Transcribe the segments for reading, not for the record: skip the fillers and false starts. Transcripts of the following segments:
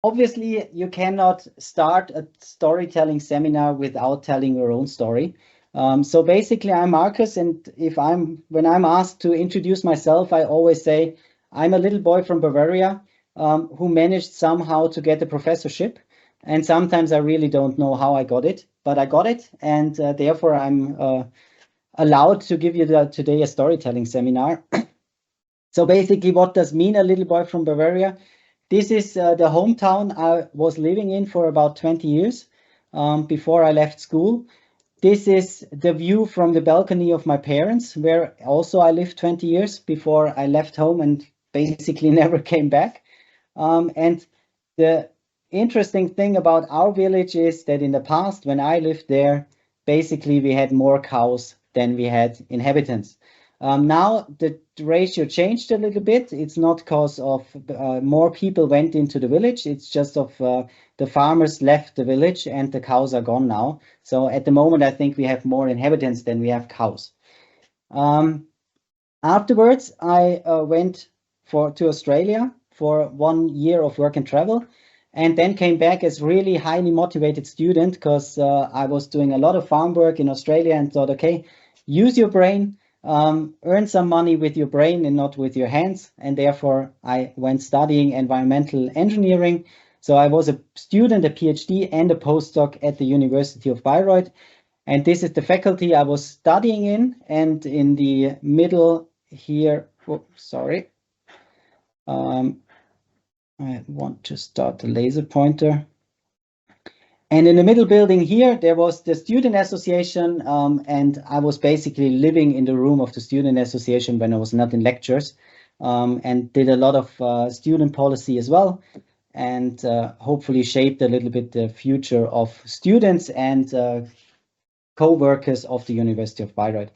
Obviously, you cannot start a storytelling seminar without telling your own story. So basically, I'm Marcus, and when I'm asked to introduce myself, I always say I'm a little boy from Bavaria who managed somehow to get a professorship, and sometimes I really don't know how I got it, but I got it, and therefore I'm allowed to give you today a storytelling seminar. So basically, what does mean a little boy from Bavaria? This is the hometown I was living in for about 20 years before I left school. This is the view from the balcony of my parents, where also I lived 20 years before I left home and basically never came back. And the interesting thing about our village is that in the past, when I lived there, basically we had more cows than we had inhabitants. Now the ratio changed a little bit. It's not because of more people went into the village. It's just of the farmers left the village and the cows are gone now. So at the moment, I think we have more inhabitants than we have cows. Afterwards, I went to Australia for 1 year of work and travel, and then came back as really highly motivated student because I was doing a lot of farm work in Australia and thought, okay, use your brain, earn some money with your brain and not with your hands. And therefore, I went studying environmental engineering. So I was a student, a PhD, and a postdoc at the University of Bayreuth. And this is the faculty I was studying in. And in the middle here, oh, sorry, I want to start the laser pointer. And in the middle building here, there was the student association, and I was basically living in the room of the student association when I was not in lectures, and did a lot of student policy as well, and hopefully shaped a little bit the future of students and co-workers of the University of Bayreuth.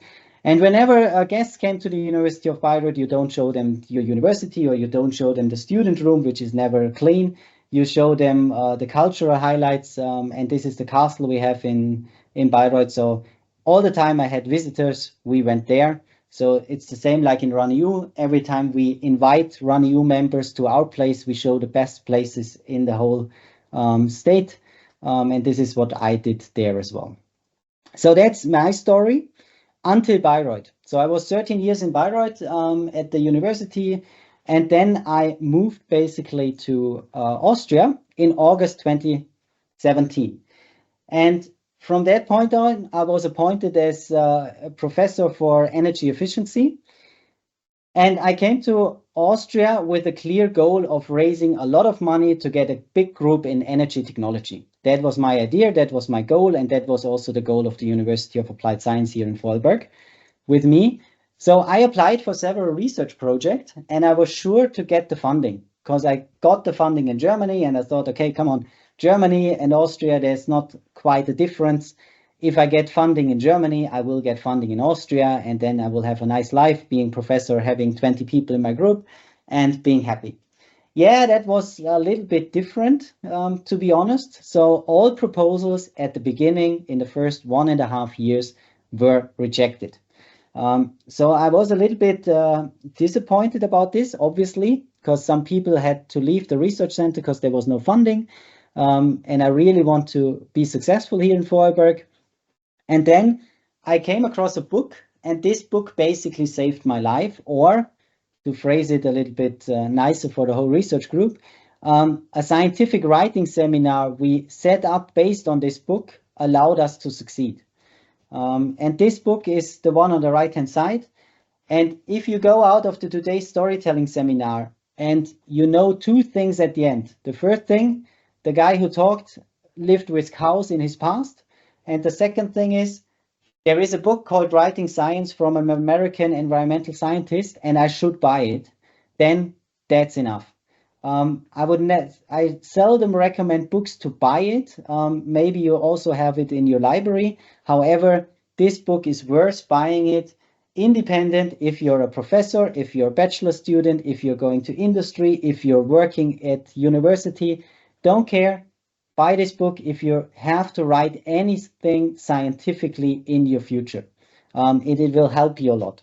And whenever guests came to the University of Bayreuth, you don't show them your university or you don't show them the student room, which is never clean. You show them the cultural highlights, and this is the castle we have in Bayreuth. So all the time I had visitors, we went there. So it's the same like in RunU. Every time we invite RunU members to our place, we show the best places in the whole state. And this is what I did there as well. So that's my story until Bayreuth. So I was 13 years in Bayreuth at the university, and then I moved basically to Austria in August 2017. And from that point on, I was appointed as a professor for energy efficiency. And I came to Austria with a clear goal of raising a lot of money to get a big group in energy technology. That was my idea, that was my goal, and that was also the goal of the University of Applied Science here in Vorarlberg with me. So I applied for several research projects, and I was sure to get the funding because I got the funding in Germany, and I thought, okay, come on, Germany and Austria, there's not quite a difference. If I get funding in Germany, I will get funding in Austria, and then I will have a nice life being professor, having 20 people in my group and being happy. Yeah, that was a little bit different, to be honest. So all proposals at the beginning in the first 1.5 years were rejected. So I was a little bit disappointed about this, obviously, because some people had to leave the research center because there was no funding. And I really want to be successful here in Vorarlberg. And then I came across a book, and this book basically saved my life, or to phrase it a little bit nicer for the whole research group, a scientific writing seminar we set up based on this book allowed us to succeed. And this book is the one on the right-hand side. And if you go out of today's storytelling seminar and you know two things at the end, the first thing, the guy who talked lived with cows in his past. And the second thing is, there is a book called Writing Science from an American environmental scientist, and I should buy it. Then that's enough. I seldom recommend books to buy it. Maybe you also have it in your library. However, this book is worth buying it independent if you're a professor, if you're a bachelor student, if you're going to industry, if you're working at university. Don't care. Buy this book if you have to write anything scientifically in your future. It will help you a lot.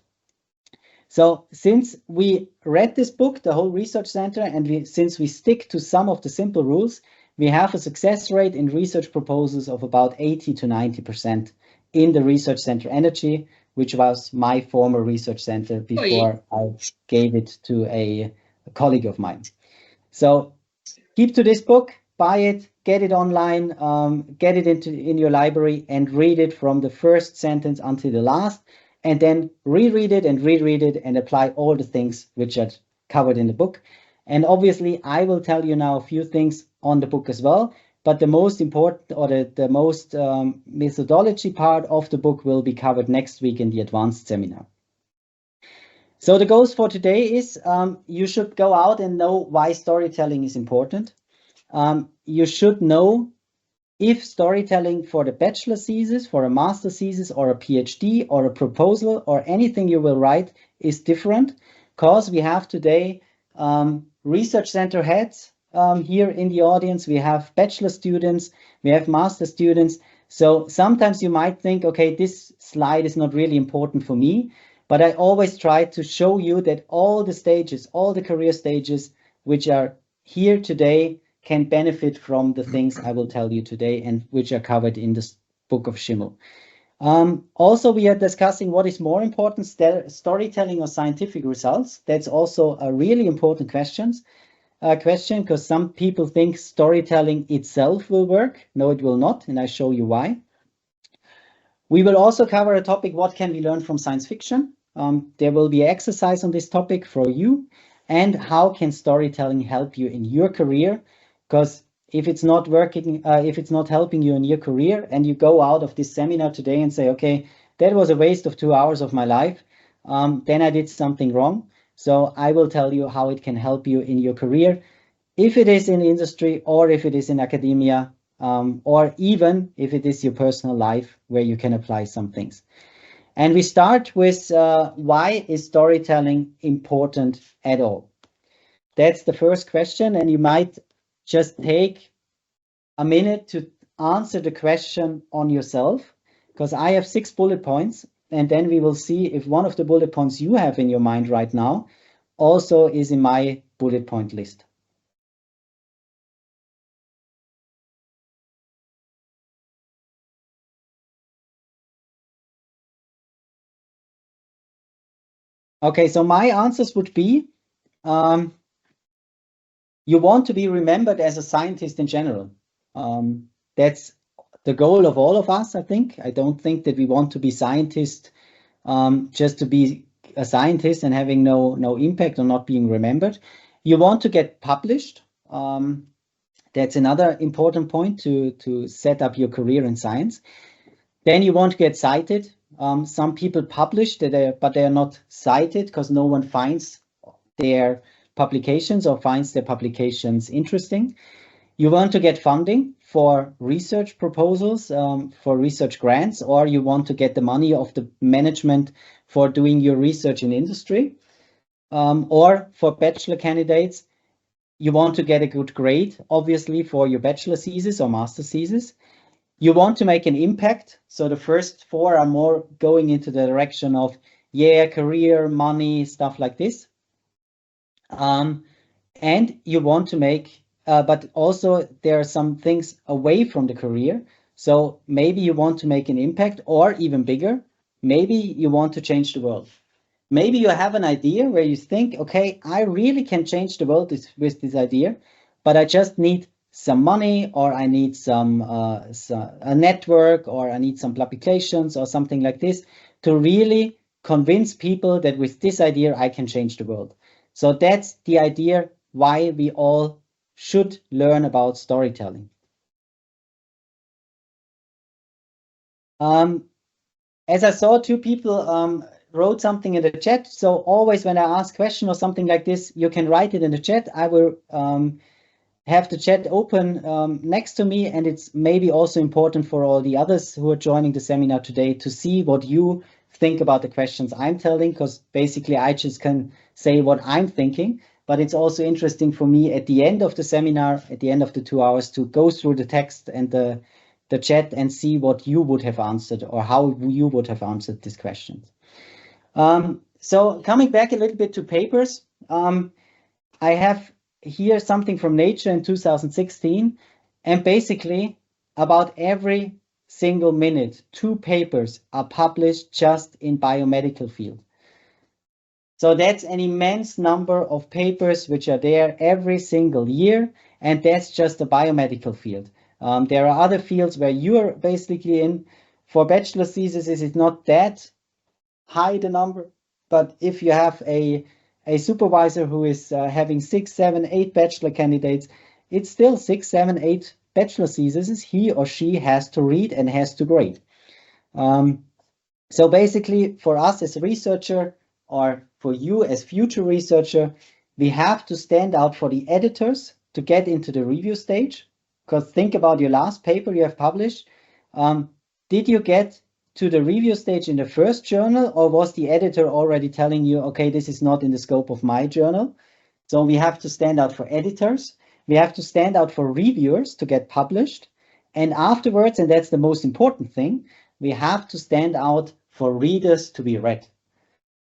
So since we read this book, the whole research center, and since we stick to some of the simple rules, we have a success rate in research proposals of about 80 to 90% in the research center energy, which was my former research center before I gave it to a colleague of mine. So keep to this book, buy it, get it online, get it in your library and read it from the first sentence until the last, and then reread it and apply all the things which are covered in the book. And obviously, I will tell you now a few things on the book as well, but the most important or the most methodology part of the book will be covered next week in the advanced seminar. So the goals for today is you should go out and know why storytelling is important. You should know if storytelling for the bachelor thesis, for a master thesis, or a PhD, or a proposal, or anything you will write is different, because we have today research center heads here in the audience. We have bachelor students, we have master students. So sometimes you might think, okay, this slide is not really important for me, but I always try to show you that all the stages, all the career stages which are here today can benefit from the things I will tell you today and which are covered in this book of Schimmel. Also, we are discussing what is more important, storytelling or scientific results. That's also a really important question, because some people think storytelling itself will work. No, it will not, and I show you why. We will also cover a topic, what can we learn from science fiction? There will be an exercise on this topic for you, and how can storytelling help you in your career? Because if it's not working, if it's not helping you in your career, and you go out of this seminar today and say, okay, that was a waste of 2 hours of my life, then I did something wrong. So I will tell you how it can help you in your career, if it is in industry or if it is in academia, or even if it is your personal life where you can apply some things. And we start with why is storytelling important at all? That's the first question, and you might just take a minute to answer the question on yourself, because I have 6 bullet points, and then we will see if one of the bullet points you have in your mind right now also is in my bullet point list. Okay, so my answers would be, you want to be remembered as a scientist in general. That's the goal of all of us, I think. I don't think that we want to be scientists just to be a scientist and having no impact or not being remembered. You want to get published. That's another important point to set up your career in science. Then you want to get cited. Some people publish, but they are not cited because no one finds their publications or finds their publications interesting. You want to get funding for research proposals, for research grants, or you want to get the money of the management for doing your research in industry. Or for bachelor candidates, you want to get a good grade, obviously, for your bachelor thesis or master thesis. You want to make an impact. So the first 4 are more going into the direction of, yeah, career, money, stuff like this. And you want to make, but also there are some things away from the career. So maybe you want to make an impact, or even bigger, maybe you want to change the world. Maybe you have an idea where you think, okay, I really can change the world with this idea, but I just need some money, or I need a network, or I need some publications or something like this to really convince people that with this idea I can change the world. So that's the idea why we all should learn about storytelling. As I saw, 2 people wrote something in the chat. So always when I ask a question or something like this, you can write it in the chat. I will have the chat open next to me, and it's maybe also important for all the others who are joining the seminar today to see what you think about the questions I'm telling, because basically I just can say what I'm thinking, but it's also interesting for me at the end of the seminar, at the end of the 2 hours, to go through the text and the chat and see what you would have answered or how you would have answered these questions. So coming back a little bit to papers, I have here something from Nature in 2016, and basically about every single minute, 2 papers are published just in biomedical field. So that's an immense number of papers which are there every single year, and that's just the biomedical field. There are other fields where you're basically in. For bachelor thesis, it's not that high the number, but if you have a supervisor who is having 6, 7, 8 bachelor candidates, it's still 6, 7, 8 bachelor theses he or she has to read and has to grade. So basically, for us as a researcher, or for you as future researcher, we have to stand out for the editors to get into the review stage. Because think about your last paper you have published. Did you get to the review stage in the first journal, or was the editor already telling you, okay, this is not in the scope of my journal? So we have to stand out for editors. We have to stand out for reviewers to get published. And afterwards, and that's the most important thing, we have to stand out for readers to be read.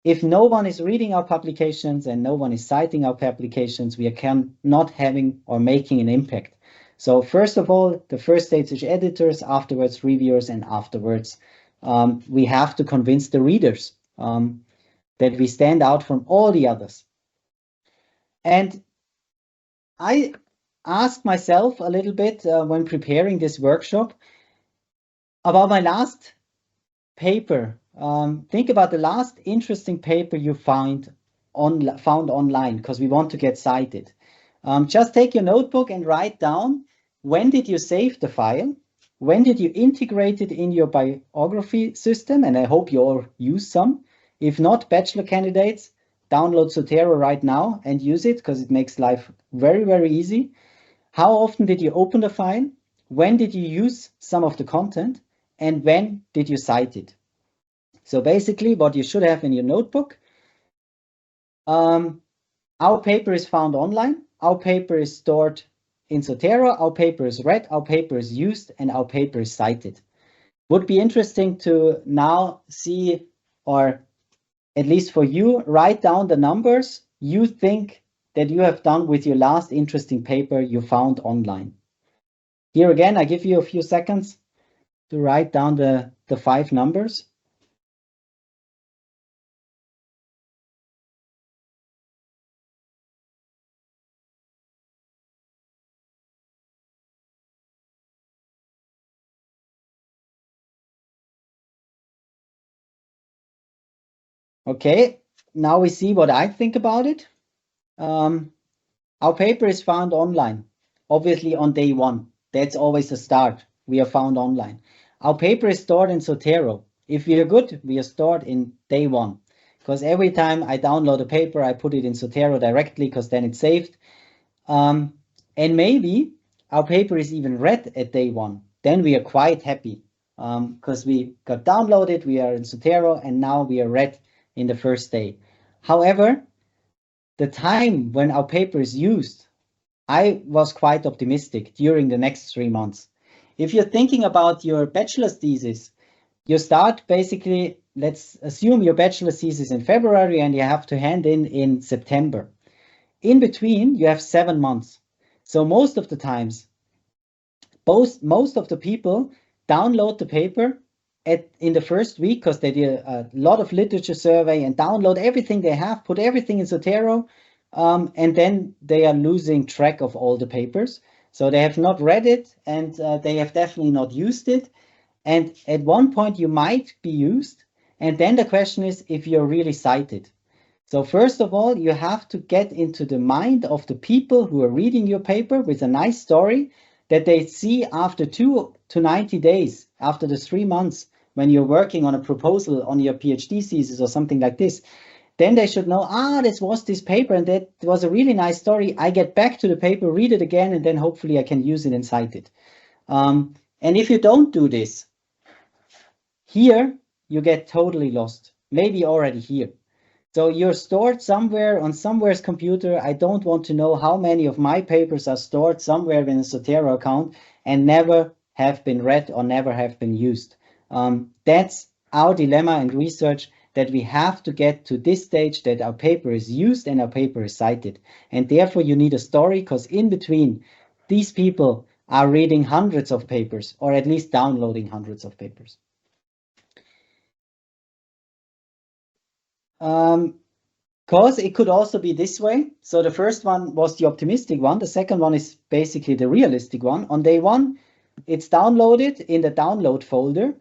If no one is reading our publications and no one is citing our publications, we are not having or making an impact. So first of all, the first stage is editors, afterwards reviewers, and afterwards we have to convince the readers that we stand out from all the others. And I asked myself a little bit when preparing this workshop about my last paper. Think about the last interesting paper you found online, because we want to get cited. Just take your notebook and write down, when did you save the file? When did you integrate it in your biography system? And I hope you all use some. If not, bachelor candidates, download Zotero right now and use it, because it makes life very, very easy. How often did you open the file? When did you use some of the content? And when did you cite it? So basically what you should have in your notebook, our paper is found online, our paper is stored in Zotero, our paper is read, our paper is used, and our paper is cited. Would be interesting to now see, or at least for you, write down the numbers you think that you have done with your last interesting paper you found online. Here again, I give you a few seconds to write down the 5 numbers. Okay, now we see what I think about it. Our paper is found online, obviously on day 1. That's always a start. We are found online. Our paper is stored in Zotero. If we are good, we are stored in day 1. Because every time I download a paper, I put it in Zotero directly, because then it's saved. And maybe our paper is even read at day 1. Then we are quite happy, because we got downloaded, we are in Zotero, and now we are read in the first day. However, the time when our paper is used, I was quite optimistic during the next 3 months. If you're thinking about your bachelor's thesis, you start basically, let's assume your bachelor's thesis in February and you have to hand in September. In between, you have 7 months. So most of the times, most of the people download the paper in the first week, because they did a lot of literature survey and download everything they have, put everything in Zotero, and then they are losing track of all the papers. So they have not read it, and they have definitely not used it. And at one point you might be used. And then the question is if you're really cited. So first of all, you have to get into the mind of the people who are reading your paper with a nice story that they see after 2 to 90 days, after the 3 months, when you're working on a proposal on your PhD thesis or something like this. Then they should know, this was this paper and that was a really nice story. I get back to the paper, read it again, and then hopefully I can use it and cite it. And if you don't do this, here you get totally lost, maybe already here. So you're stored somewhere on somewhere's computer. I don't want to know how many of my papers are stored somewhere in a Zotero account and never have been read or never have been used. That's our dilemma in research. that we have to get to this stage that our paper is used and our paper is cited. And therefore you need a story, because in between these people are reading hundreds of papers, or at least downloading hundreds of papers. Because it could also be this way. So the first one was the optimistic one. The second one is basically the realistic one. On day one, it's downloaded in the download folder.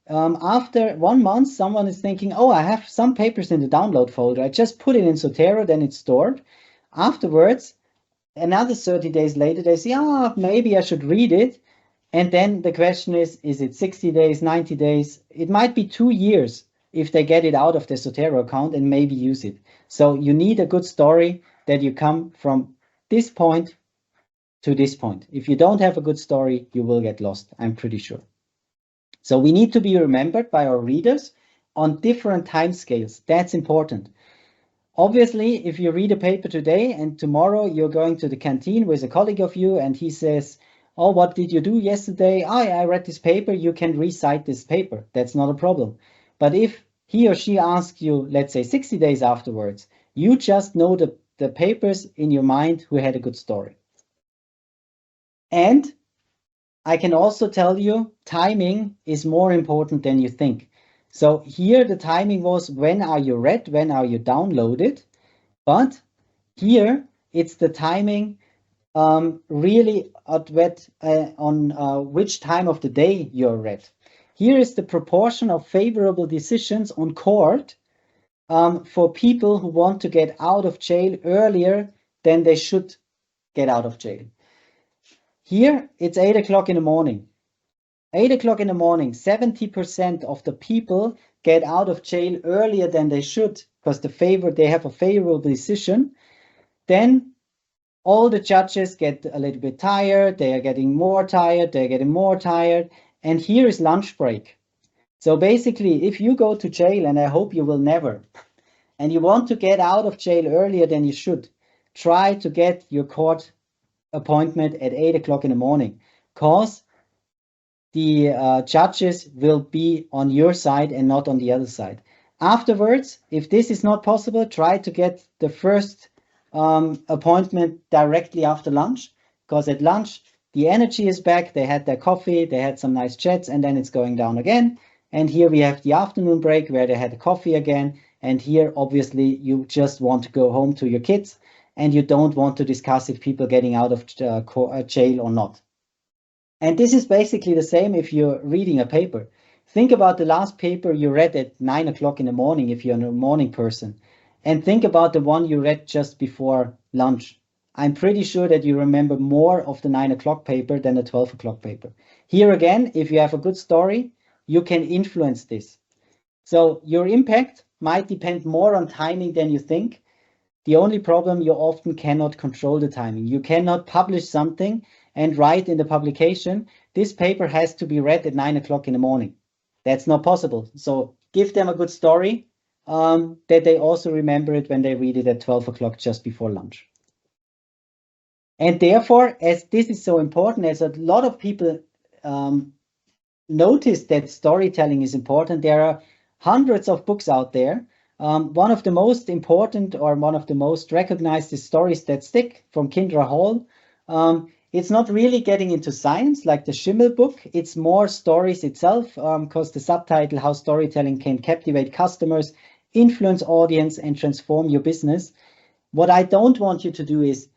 After 1 month, someone is thinking, oh, I have some papers in the download folder. I just put it in Zotero, then it's stored. Afterwards, another 30 days later, they say, oh, maybe I should read it. And then the question is it 60 days, 90 days? It might be 2 years if they get it out of the Zotero account and maybe use it. So you need a good story that you come from this point to this point. If you don't have a good story, you will get lost, I'm pretty sure. So we need to be remembered by our readers on different time scales. That's important. Obviously, if you read a paper today and tomorrow you're going to the canteen with a colleague of you and he says, oh, what did you do yesterday? Oh, I read this paper. You can recite this paper. That's not a problem. But if he or she asks you, let's say 60 days afterwards, you just know the papers in your mind who had a good story. And I can also tell you timing is more important than you think. So here the timing was when are you read, when are you downloaded? But here it's the timing really on which time of the day you're read. Here is the proportion of favorable decisions on court for people who want to get out of jail earlier than they should get out of jail. Here it's 8 o'clock in the morning. 8 o'clock in the morning, 70% of the people get out of jail earlier than they should because they have a favorable decision. Then all the judges get a little bit tired. They are getting more tired. They're getting more tired. And here is lunch break. So basically, if you go to jail, and I hope you will never, and you want to get out of jail earlier than you should, try to get your court appointment at 8 o'clock in the morning, because the judges will be on your side and not on the other side. Afterwards, if this is not possible, try to get the first appointment directly after lunch, because at lunch the energy is back. They had their coffee, they had some nice chats, and then it's going down again. And here we have the afternoon break where they had a coffee again. And here, obviously, you just want to go home to your kids and you don't want to discuss if people getting out of jail or not. And this is basically the same if you're reading a paper. Think about the last paper you read at 9 o'clock in the morning if you're a morning person. And think about the one you read just before lunch. I'm pretty sure that you remember more of the 9 o'clock paper than the 12 o'clock paper. Here again, if you have a good story, you can influence this. So your impact might depend more on timing than you think. The only problem, you often cannot control the timing. You cannot publish something and write in the publication, this paper has to be read at 9 o'clock in the morning. That's not possible. So give them a good story that they also remember it when they read it at 12 o'clock just before lunch. And therefore, as this is so important, as a lot of people notice that storytelling is important, there are hundreds of books out there. One of the most important or one of the most recognized is Stories That Stick from Kindra Hall. It's not really getting into science like the Schimmel book. It's more stories itself, because the subtitle, How Storytelling Can Captivate Customers, Influence Audience, and Transform Your Business. What I don't want you to do is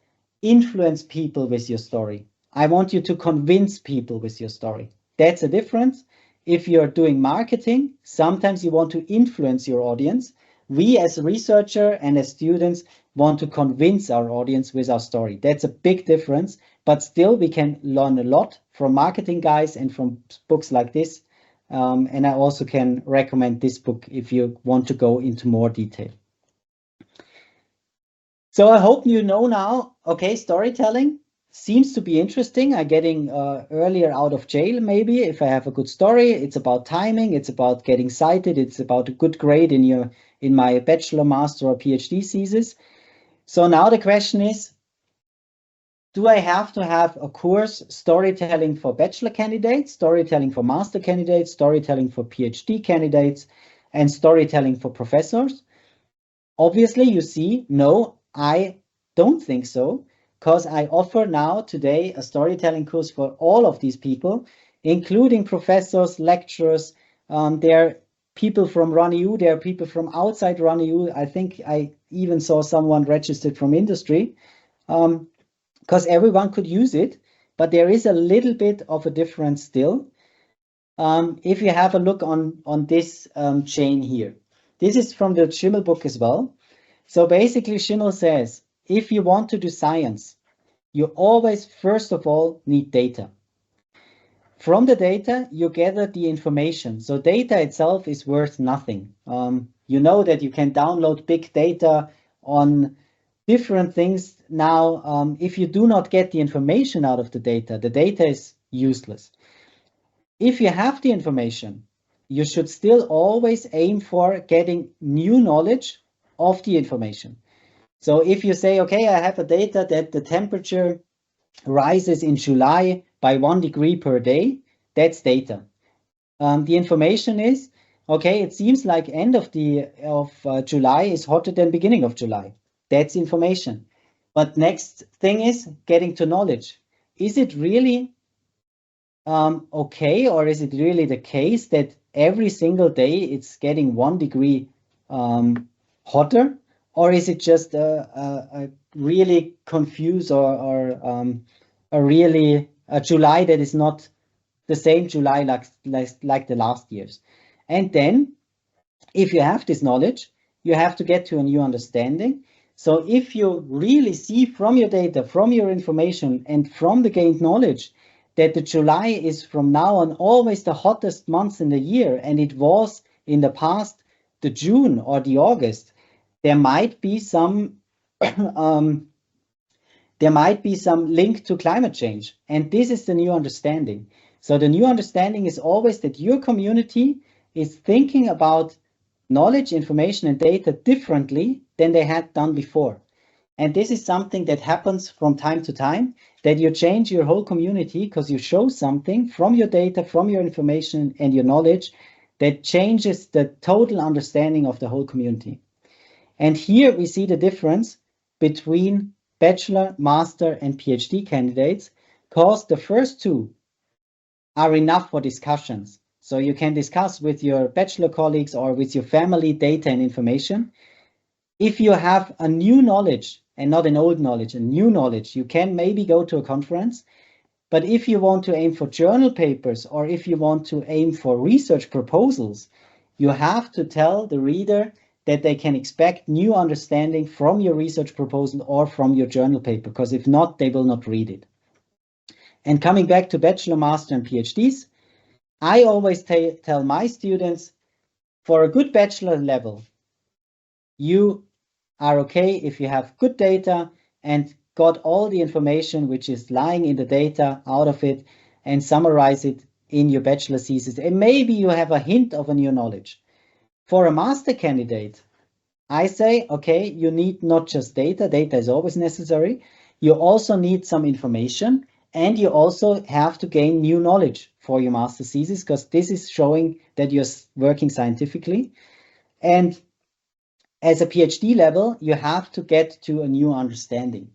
influence people with your story. I want you to convince people with your story. That's a difference. If you're doing marketing, sometimes you want to influence your audience. We as a researcher and as students want to convince our audience with our story. That's a big difference, but still we can learn a lot from marketing guys and from books like this. And I also can recommend this book if you want to go into more detail. So I hope you know now, okay, storytelling seems to be interesting. I'm getting earlier out of jail, maybe, if I have a good story. It's about timing. It's about getting cited. It's about a good grade in my bachelor, master, or PhD thesis. So now the question is, do I have to have a course storytelling for bachelor candidates, storytelling for master candidates, storytelling for PhD candidates? and storytelling for professors. Obviously, you see, no, I don't think so, because I offer now today a storytelling course for all of these people, including professors, lecturers. There are people from RunEU, there are people from outside RunEU. I think I even saw someone registered from industry, because everyone could use it, but there is a little bit of a difference still. If you have a look on this chain here, this is from the Schimmel book as well. So basically, Schimmel says, if you want to do science, you always, first of all, need data. From the data, you gather the information. So data itself is worth nothing. You know that you can download big data on different things. Now, if you do not get the information out of the data is useless. If you have the information, you should still always aim for getting new knowledge of the information. So if you say, okay, I have a data that the temperature rises in July by 1 degree per day, that's data. The information is, okay, it seems like end of July is hotter than beginning of July. That's information. But next thing is getting to knowledge. Is it really okay, or is it really the case that every single day it's getting 1 degree hotter, or is it just a really confused or a July that is not the same July like the last years? And then, if you have this knowledge, you have to get to a new understanding. So if you really see from your data, from your information, and from the gained knowledge that the July is from now on always the hottest month in the year, and it was in the past the June or the August, there might be some link to climate change. And this is the new understanding. So the new understanding is always that your community is thinking about knowledge, information, and data differently than they had done before. And this is something that happens from time to time, that you change your whole community because you show something from your data, from your information and your knowledge that changes the total understanding of the whole community. And here we see the difference between bachelor, master, and PhD candidates, because the first two are enough for discussions. So you can discuss with your bachelor colleagues or with your family data and information. If you have a new knowledge and not an old knowledge, a new knowledge, you can maybe go to a conference. But if you want to aim for journal papers or if you want to aim for research proposals, you have to tell the reader that they can expect new understanding from your research proposal or from your journal paper, because if not, they will not read it. And coming back to bachelor, master, and PhDs, I always tell my students, for a good bachelor level, you are okay if you have good data and got all the information which is lying in the data out of it and summarize it in your bachelor thesis. And maybe you have a hint of a new knowledge. For a master candidate, I say, okay, you need not just data. Data is always necessary. You also need some information, and you also have to gain new knowledge for your master thesis, because this is showing that you're working scientifically. And as a PhD level, you have to get to a new understanding.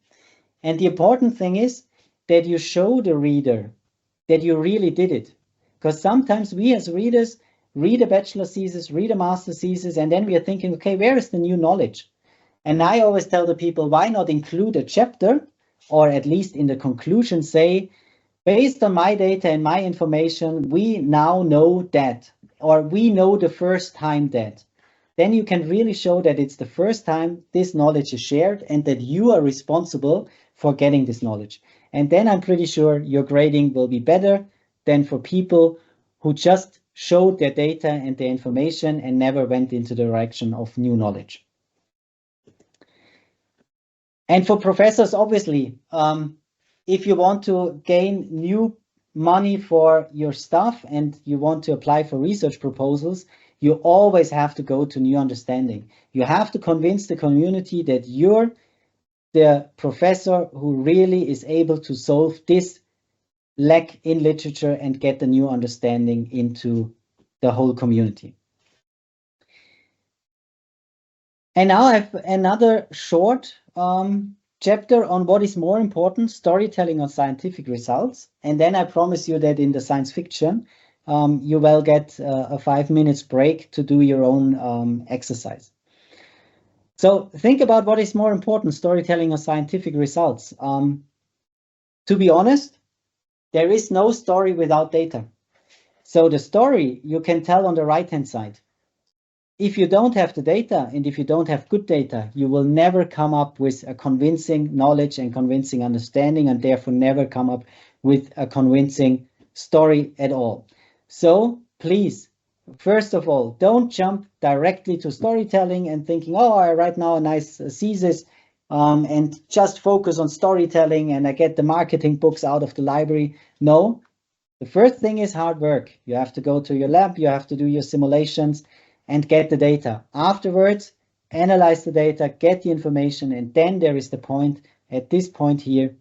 And the important thing is that you show the reader that you really did it. Because sometimes we as readers read a bachelor thesis, read a master thesis, and then we are thinking, okay, where is the new knowledge? And I always tell the people, why not include a chapter, or at least in the conclusion say, based on my data and my information, we now know that, or we know the first time that. Then you can really show that it's the first time this knowledge is shared and that you are responsible for getting this knowledge. And then I'm pretty sure your grading will be better than for people who just showed their data and their information and never went into the direction of new knowledge. And for professors, obviously, if you want to gain new money for your staff and you want to apply for research proposals, you always have to go to new understanding. You have to convince the community that you're the professor who really is able to solve this lack in literature and get the new understanding into the whole community. And now I have another short chapter on what is more important, storytelling or scientific results. And then I promise you that in the science fiction, you will get a 5 minutes break to do your own exercise. So think about what is more important, storytelling or scientific results. To be honest, there is no story without data. So the story you can tell on the right-hand side. If you don't have the data and if you don't have good data, you will never come up with a convincing knowledge and convincing understanding, and therefore never come up with a convincing story at all. So please, first of all, don't jump directly to storytelling and thinking, oh, I write now a nice thesis and just focus on storytelling and I get the marketing books out of the library. No, the first thing is hard work. You have to go to your lab, you have to do your simulations and get the data. Afterwards, analyze the data, get the information, and then there is the point, at this point here,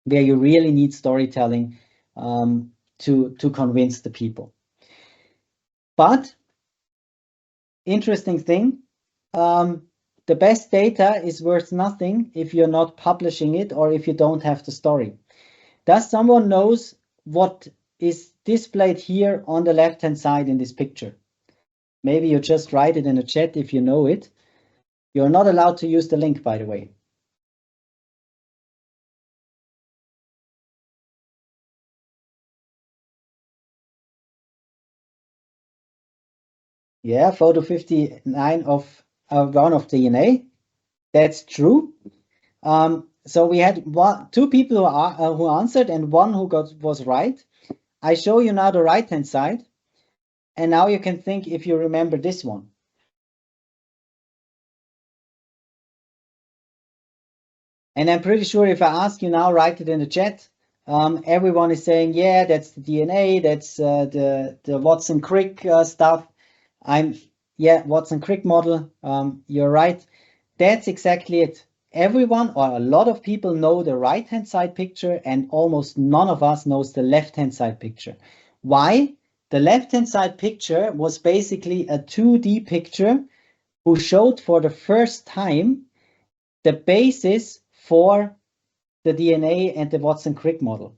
where you really need storytelling to convince the people. But, interesting thing, the best data is worth nothing if you're not publishing it or if you don't have the story. Does someone knows what is displayed here on the left-hand side in this picture? Maybe you just write it in the chat if you know it. You're not allowed to use the link, by the way. Yeah, photo 59 of one of DNA. That's true. So we had two people who answered and one who was right. I show you now the right-hand side. And now you can think if you remember this one. And I'm pretty sure if I ask you now, write it in the chat. Everyone is saying, yeah, that's the DNA, that's the Watson-Crick stuff. Watson-Crick model. You're right. That's exactly it. Everyone or a lot of people know the right-hand side picture and almost none of us knows the left-hand side picture. Why? The left-hand side picture was basically a 2D picture who showed for the first time the basis for the DNA and the Watson-Crick model.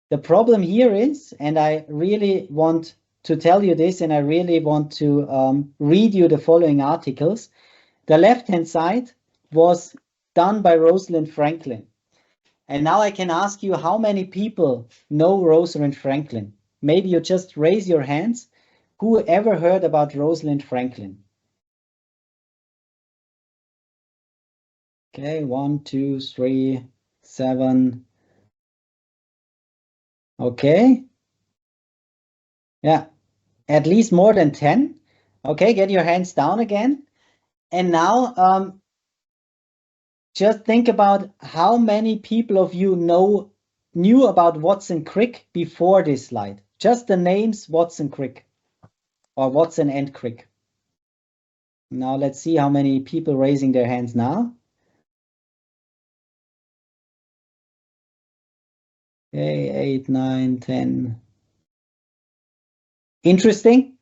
The problem here is, and I really want to tell you this, and I really want to read you the following articles. The left-hand side was done by Rosalind Franklin. And now I can ask you how many people know Rosalind Franklin? Maybe you just raise your hands. Who ever heard about Rosalind Franklin? Okay, 1, 2, 3, 7. Okay. Yeah, at least more than 10. Okay, get your hands down again. And now just think about how many people of you knew about Watson-Crick before this slide. Just the names Watson-Crick or Watson and Crick. Now let's see how many people raising their hands now. Okay, 8, 9, 10. Interesting.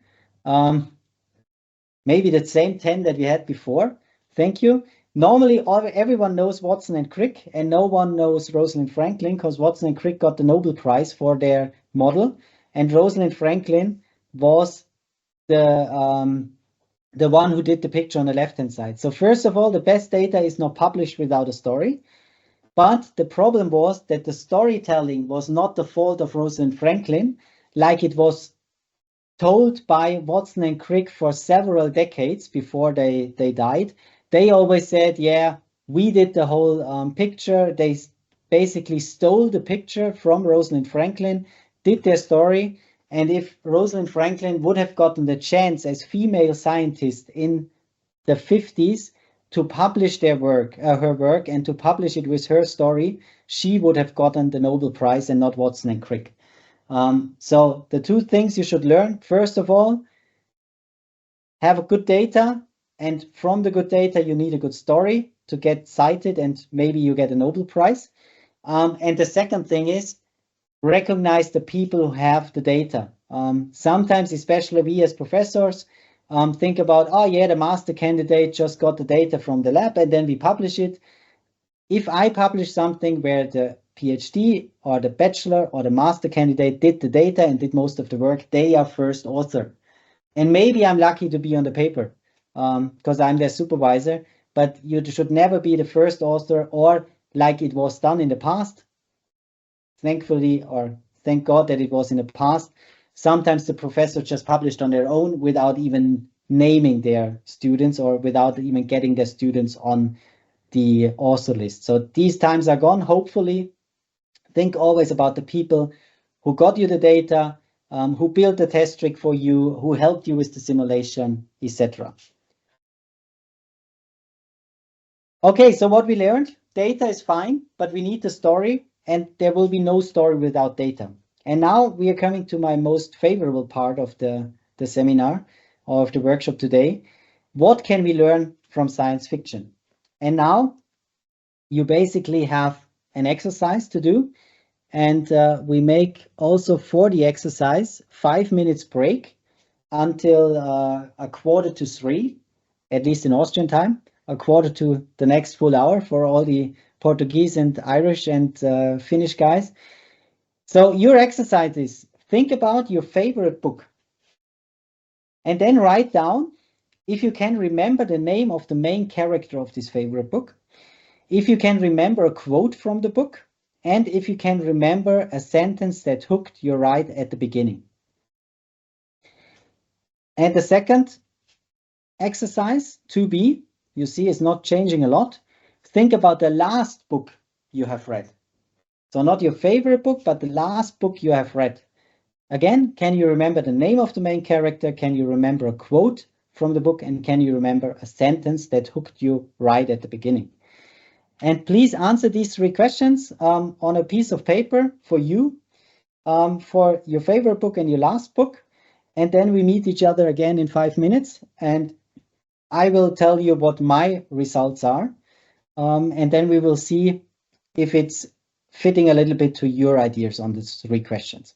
Maybe the same 10 that we had before. Thank you. Normally, everyone knows Watson and Crick, and no one knows Rosalind Franklin because Watson and Crick got the Nobel Prize for their model, and Rosalind Franklin was the one who did the picture on the left-hand side. So first of all, the best data is not published without a story. But the problem was that the storytelling was not the fault of Rosalind Franklin, like it was told by Watson and Crick for several decades before they died. They always said, yeah, we did the whole picture. They basically stole the picture from Rosalind Franklin, did their story. And if Rosalind Franklin would have gotten the chance as female scientist in the 50s to publish her work and to publish it with her story, she would have gotten the Nobel Prize and not Watson and Crick. So the two things you should learn, first of all, have a good data, and from the good data, you need a good story to get cited, and maybe you get a Nobel Prize. And the second thing is recognize the people who have the data. Sometimes, especially we as professors, think about, oh yeah, the master candidate just got the data from the lab and then we publish it. If I publish something where the PhD or the bachelor or the master candidate did the data and did most of the work, they are first author. And maybe I'm lucky to be on the paper because I'm their supervisor, but you should never be the first author or like it was done in the past. Thankfully, or thank God that it was in the past. Sometimes the professor just published on their own without even naming their students or without even getting their students on the author list. So these times are gone. Hopefully, think always about the people who got you the data, who built the test trick for you, who helped you with the simulation, etc. Okay, so what we learned, data is fine, but we need the story, and there will be no story without data. And now we are coming to my most favorable part of the seminar or of the workshop today. What can we learn from science fiction? And now you basically have an exercise to do. And we make also for the exercise 5 minutes break until 2:45, at least in Austrian time, a quarter to the next full hour for all the Portuguese and Irish and Finnish guys. So your exercise is think about your favorite book and then write down if you can remember the name of the main character of this favorite book, if you can remember a quote from the book, and if you can remember a sentence that hooked you right at the beginning. And the second exercise, 2B, you see is not changing a lot. Think about the last book you have read. So not your favorite book, but the last book you have read. Again, can you remember the name of the main character? Can you remember a quote from the book? And can you remember a sentence that hooked you right at the beginning? And please answer these 3 questions on a piece of paper for you, for your favorite book and your last book. And then we meet each other again in 5 minutes. And I will tell you what my results are. And then we will see if it's fitting a little bit to your ideas on these 3 questions.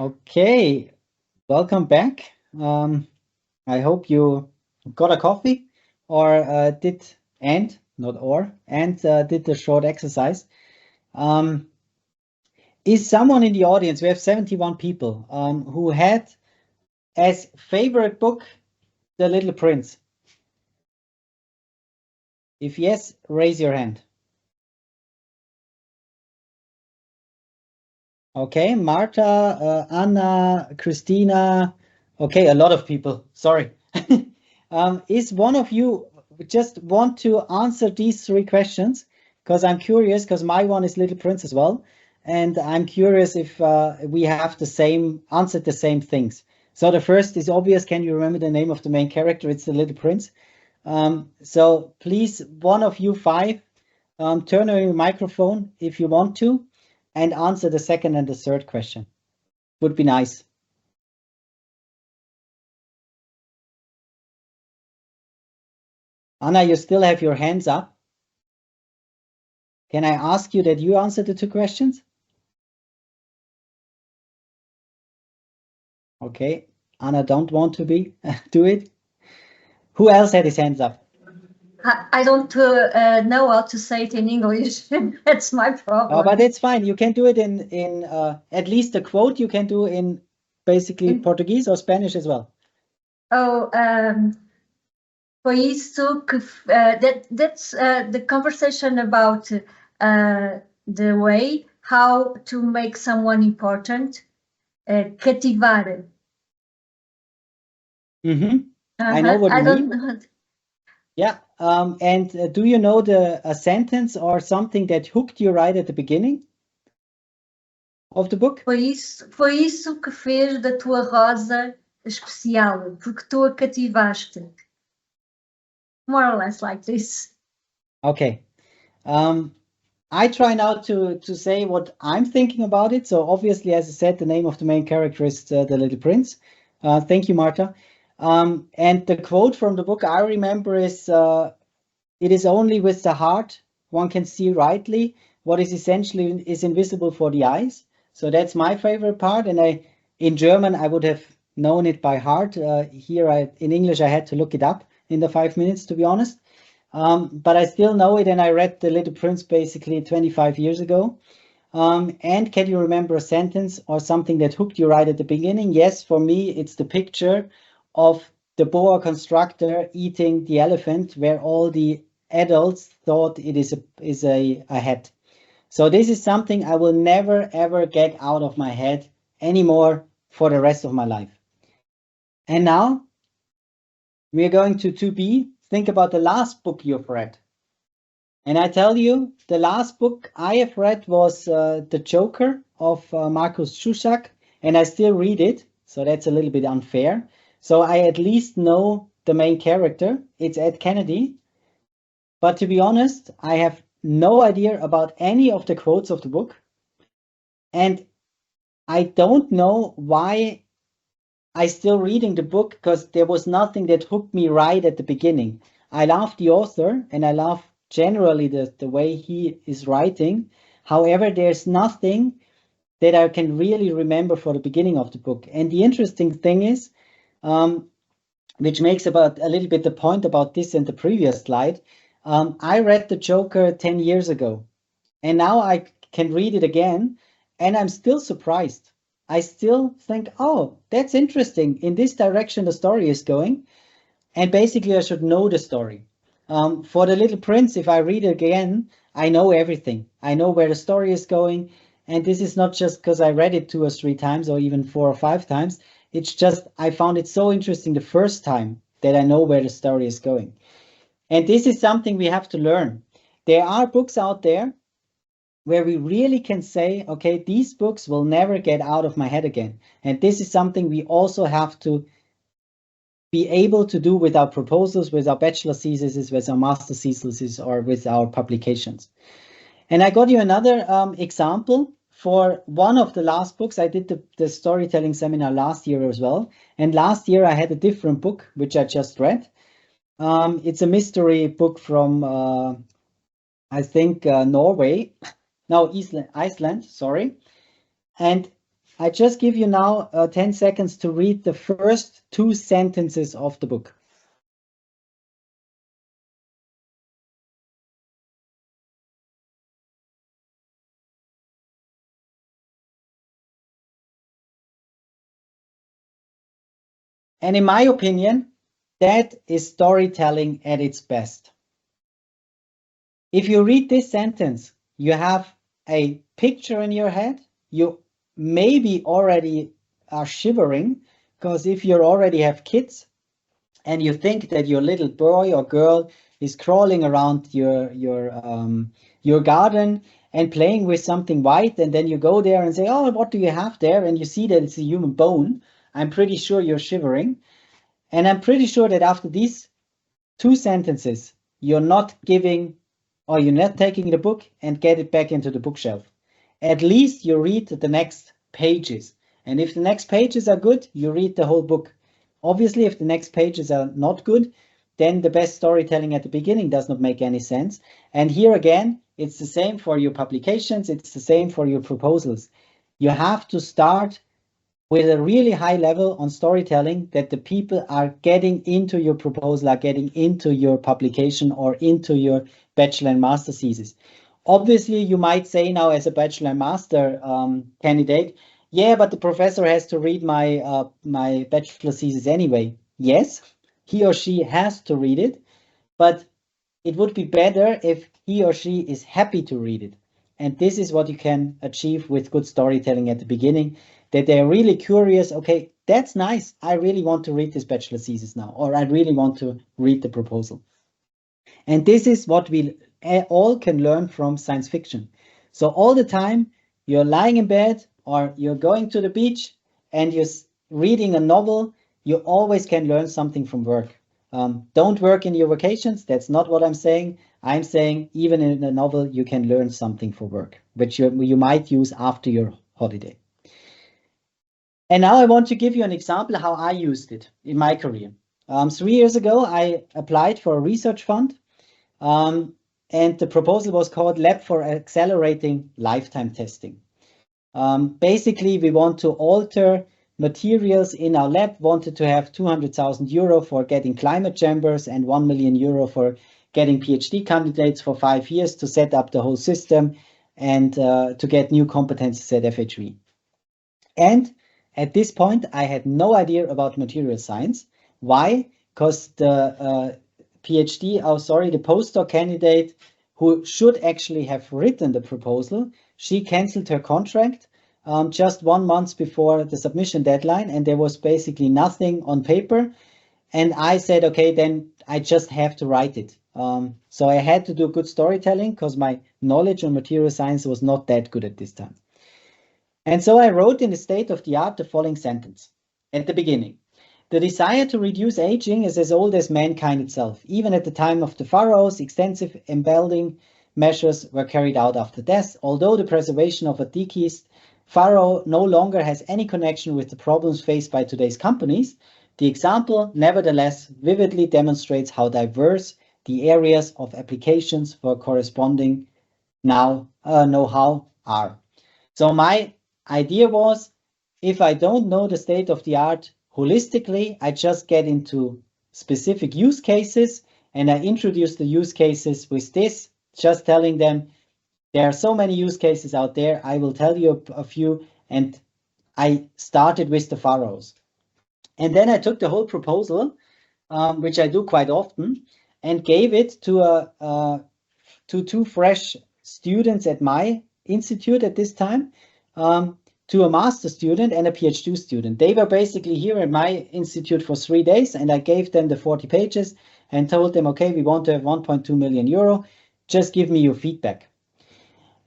Okay, welcome back. I hope you got a coffee or did the short exercise. Is someone in the audience, we have 71 people, who had as favorite book The Little Prince? If yes, raise your hand. Okay, Marta, Anna, Christina. Okay, a lot of people. Sorry. Is one of you just want to answer these three questions? Because I'm curious, because my one is Little Prince as well. And I'm curious if we have answered the same things. So the first is obvious. Can you remember the name of the main character? It's the Little Prince. So please, one of you five, turn on your microphone if you want to, and answer the second and the third question. Would be nice. Anna, you still have your hands up. Can I ask you that you answer the two questions? Okay. Anna don't want to do it. Who else had his hands up? I don't know how to say it in English. That's my problem. But it's fine. You can do it in at least a quote you can do in basically Portuguese or Spanish as well. Oh, foi isso que that's the conversation about the way how to make someone important, cativar. I know what you mean. Know. Yeah. And do you know a sentence or something that hooked you right at the beginning of the book? Foi isso que fez da tua rosa especial, porque tu a cativaste. More or less like this. Okay. I try now to say what I'm thinking about it. So obviously, as I said, the name of the main character is the Little Prince. Thank you, Marta. And the quote from the book I remember is, "It is only with the heart one can see rightly what is essentially is invisible for the eyes." So that's my favorite part. And in German, I would have known it by heart. In English, I had to look it up in the 5 minutes, to be honest. But I still know it, and I read The Little Prince basically 25 years ago. And can you remember a sentence or something that hooked you right at the beginning? Yes, for me, it's the picture of the boa constrictor eating the elephant, where all the adults thought it is a hat. So this is something I will never, ever get out of my head anymore for the rest of my life. And now we are going to 2B. Think about the last book you've read. And I tell you, the last book I have read was The Joker of Markus Schuschak, and I still read it, so that's a little bit unfair. So I at least know the main character. It's Ed Kennedy. But to be honest, I have no idea about any of the quotes of the book. And I don't know why I still reading the book, because there was nothing that hooked me right at the beginning. I love the author and I love generally the way he is writing. However, there's nothing that I can really remember for the beginning of the book. And the interesting thing is, which makes about a little bit the point about this and the previous slide, I read The Joker 10 years ago, and now I can read it again, and I'm still surprised. I still think, oh, that's interesting. In this direction, the story is going. And basically, I should know the story. For The Little Prince, if I read it again, I know everything. I know where the story is going. And this is not just because I read it 2 or 3 times or even 4 or 5 times. It's just I found it so interesting the first time that I know where the story is going. And this is something we have to learn. There are books out there where we really can say, okay, these books will never get out of my head again. And this is something we also have to be able to do with our proposals, with our bachelor theses, with our master theses, or with our publications. And I got you another example for one of the last books. I did the storytelling seminar last year as well. And last year I had a different book, which I just read. It's a mystery book from, I think, Norway. No, Iceland, sorry. And I just give you now 10 seconds to read the first 2 sentences of the book. And in my opinion, that is storytelling at its best. If you read this sentence, you have a picture in your head. You maybe already are shivering, because if you already have kids and you think that your little boy or girl is crawling around your garden and playing with something white, and then you go there and say, "Oh, what do you have there?" and you see that it's a human bone, I'm pretty sure you're shivering. And I'm pretty sure that after these 2 sentences, you're not giving, or you're not taking the book and get it back into the bookshelf. At least you read the next pages. And if the next pages are good, you read the whole book. Obviously, if the next pages are not good, then the best storytelling at the beginning does not make any sense. And here again, it's the same for your publications. It's the same for your proposals. You have to start with a really high level on storytelling that the people are getting into your proposal, are getting into your publication or into your bachelor and master thesis. Obviously, you might say now as a bachelor and master candidate, yeah, but the professor has to read my bachelor thesis anyway. Yes, he or she has to read it, but it would be better if he or she is happy to read it. And this is what you can achieve with good storytelling at the beginning, that they're really curious. Okay, that's nice. I really want to read this bachelor thesis now, or I really want to read the proposal. And this is what we all can learn from science fiction. So all the time you're lying in bed or you're going to the beach and you're reading a novel, you always can learn something from work. Don't work in your vacations. That's not what I'm saying. I'm saying even in a novel, you can learn something for work, which you might use after your holiday. And now I want to give you an example how I used it in my career. 3 years ago, I applied for a research fund, and the proposal was called Lab for Accelerating Lifetime Testing. Basically, we want to alter materials in our lab, wanted to have 200,000 euro for getting climate chambers and 1 million euro for getting PhD candidates for 5 years to set up the whole system and to get new competencies at FHV. And at this point, I had no idea about material science. Why? Because the the postdoc candidate who should actually have written the proposal, she canceled her contract just 1 month before the submission deadline, and there was basically nothing on paper. And I said, okay, then I just have to write it. So I had to do good storytelling because my knowledge on material science was not that good at this time. And so I wrote in the state of the art the following sentence at the beginning. The desire to reduce aging is as old as mankind itself. Even at the time of the pharaohs, extensive embalming measures were carried out after death. Although the preservation of a deceased pharaoh no longer has any connection with the problems faced by today's companies, the example nevertheless vividly demonstrates how diverse the areas of applications for corresponding know-how are. So my idea was, if I don't know the state of the art holistically, I just get into specific use cases and I introduce the use cases with this, just telling them there are so many use cases out there. I will tell you a few. And I started with the pharaohs. And then I took the whole proposal, which I do quite often, and gave it to to 2 fresh students at my institute at this time, to a master student and a PhD student. They were basically here at my institute for 3 days, and I gave them the 40 pages and told them, okay, we want to have 1.2 million euro. Just give me your feedback.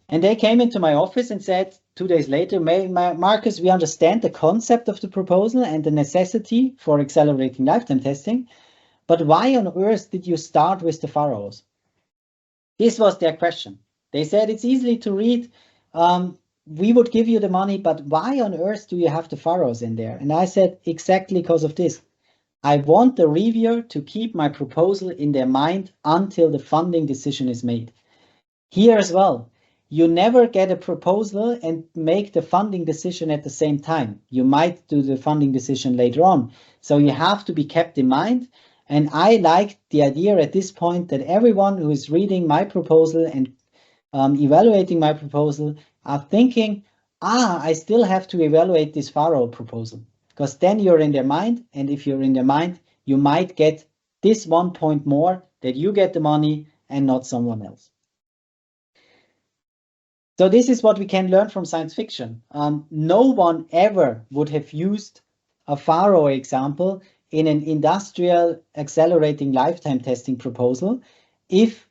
And they came into my office and said 2 days later, Marcus, we understand the concept of the proposal and the necessity for accelerating lifetime testing, but why on earth did you start with the pharaohs? This was their question. They said, it's easy to read. We would give you the money, but why on earth do you have the pharaohs in there? And I said, exactly because of this. I want the reviewer to keep my proposal in their mind until the funding decision is made. Here as well, you never get a proposal and make the funding decision at the same time. You might do the funding decision later on. So you have to be kept in mind. And I like the idea at this point that everyone who is reading my proposal and evaluating my proposal are thinking, I still have to evaluate this Faro proposal. Because then you're in their mind. And if you're in their mind, you might get this 1 point more that you get the money and not someone else. So this is what we can learn from science fiction. No one ever would have used a Faro example in an industrial accelerating lifetime testing proposal if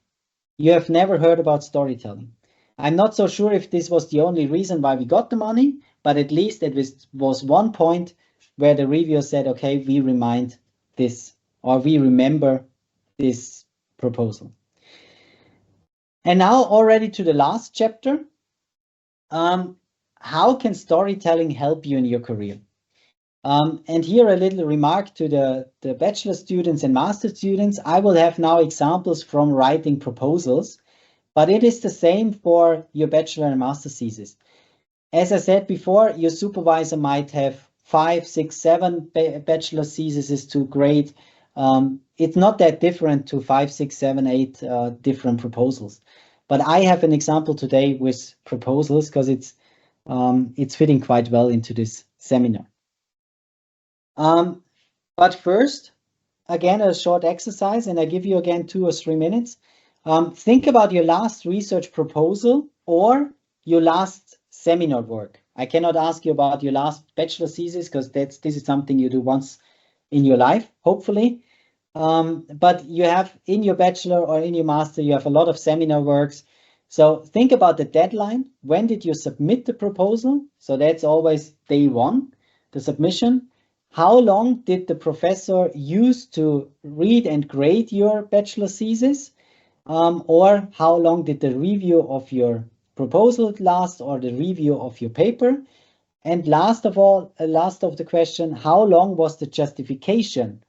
you have never heard about storytelling. I'm not so sure if this was the only reason why we got the money, but at least it was 1 point where the reviewer said, okay, we remind this, or we remember this proposal. And now already to the last chapter. How can storytelling help you in your career? And here a little remark to the bachelor students and master students. I will have now examples from writing proposals, but it is the same for your bachelor and master thesis. As I said before, your supervisor might have 5, 6, 7 bachelor theses to grade. It's not that different to 5, 6, 7, 8 different proposals. But I have an example today with proposals because it's fitting quite well into this seminar. But first, again, a short exercise, and I give you again 2 or 3 minutes. Think about your last research proposal or your last seminar work. I cannot ask you about your last bachelor thesis because this is something you do once in your life, hopefully. But you have in your bachelor or in your master, you have a lot of seminar works. So think about the deadline. When did you submit the proposal? So that's always day 1, the submission. How long did the professor use to read and grade your bachelor thesis? Or how long did the review of your proposal last, or the review of your paper? And last of all, last of the question, how long was the justification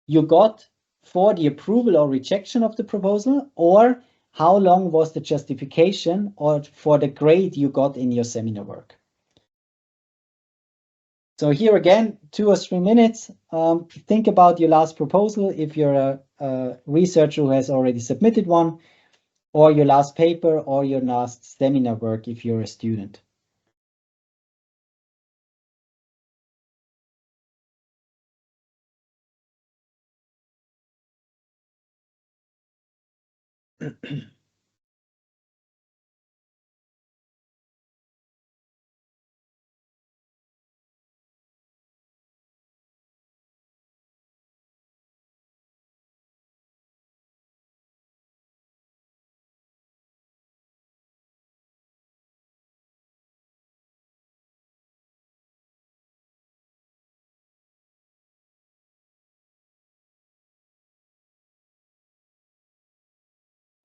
you got for the approval or rejection of the proposal, or how long was the justification or for the grade you got in your seminar work? So here again, 2 or 3 minutes. Think about your last proposal if you're a researcher who has already submitted one, or your last paper, or your last seminar work if you're a student.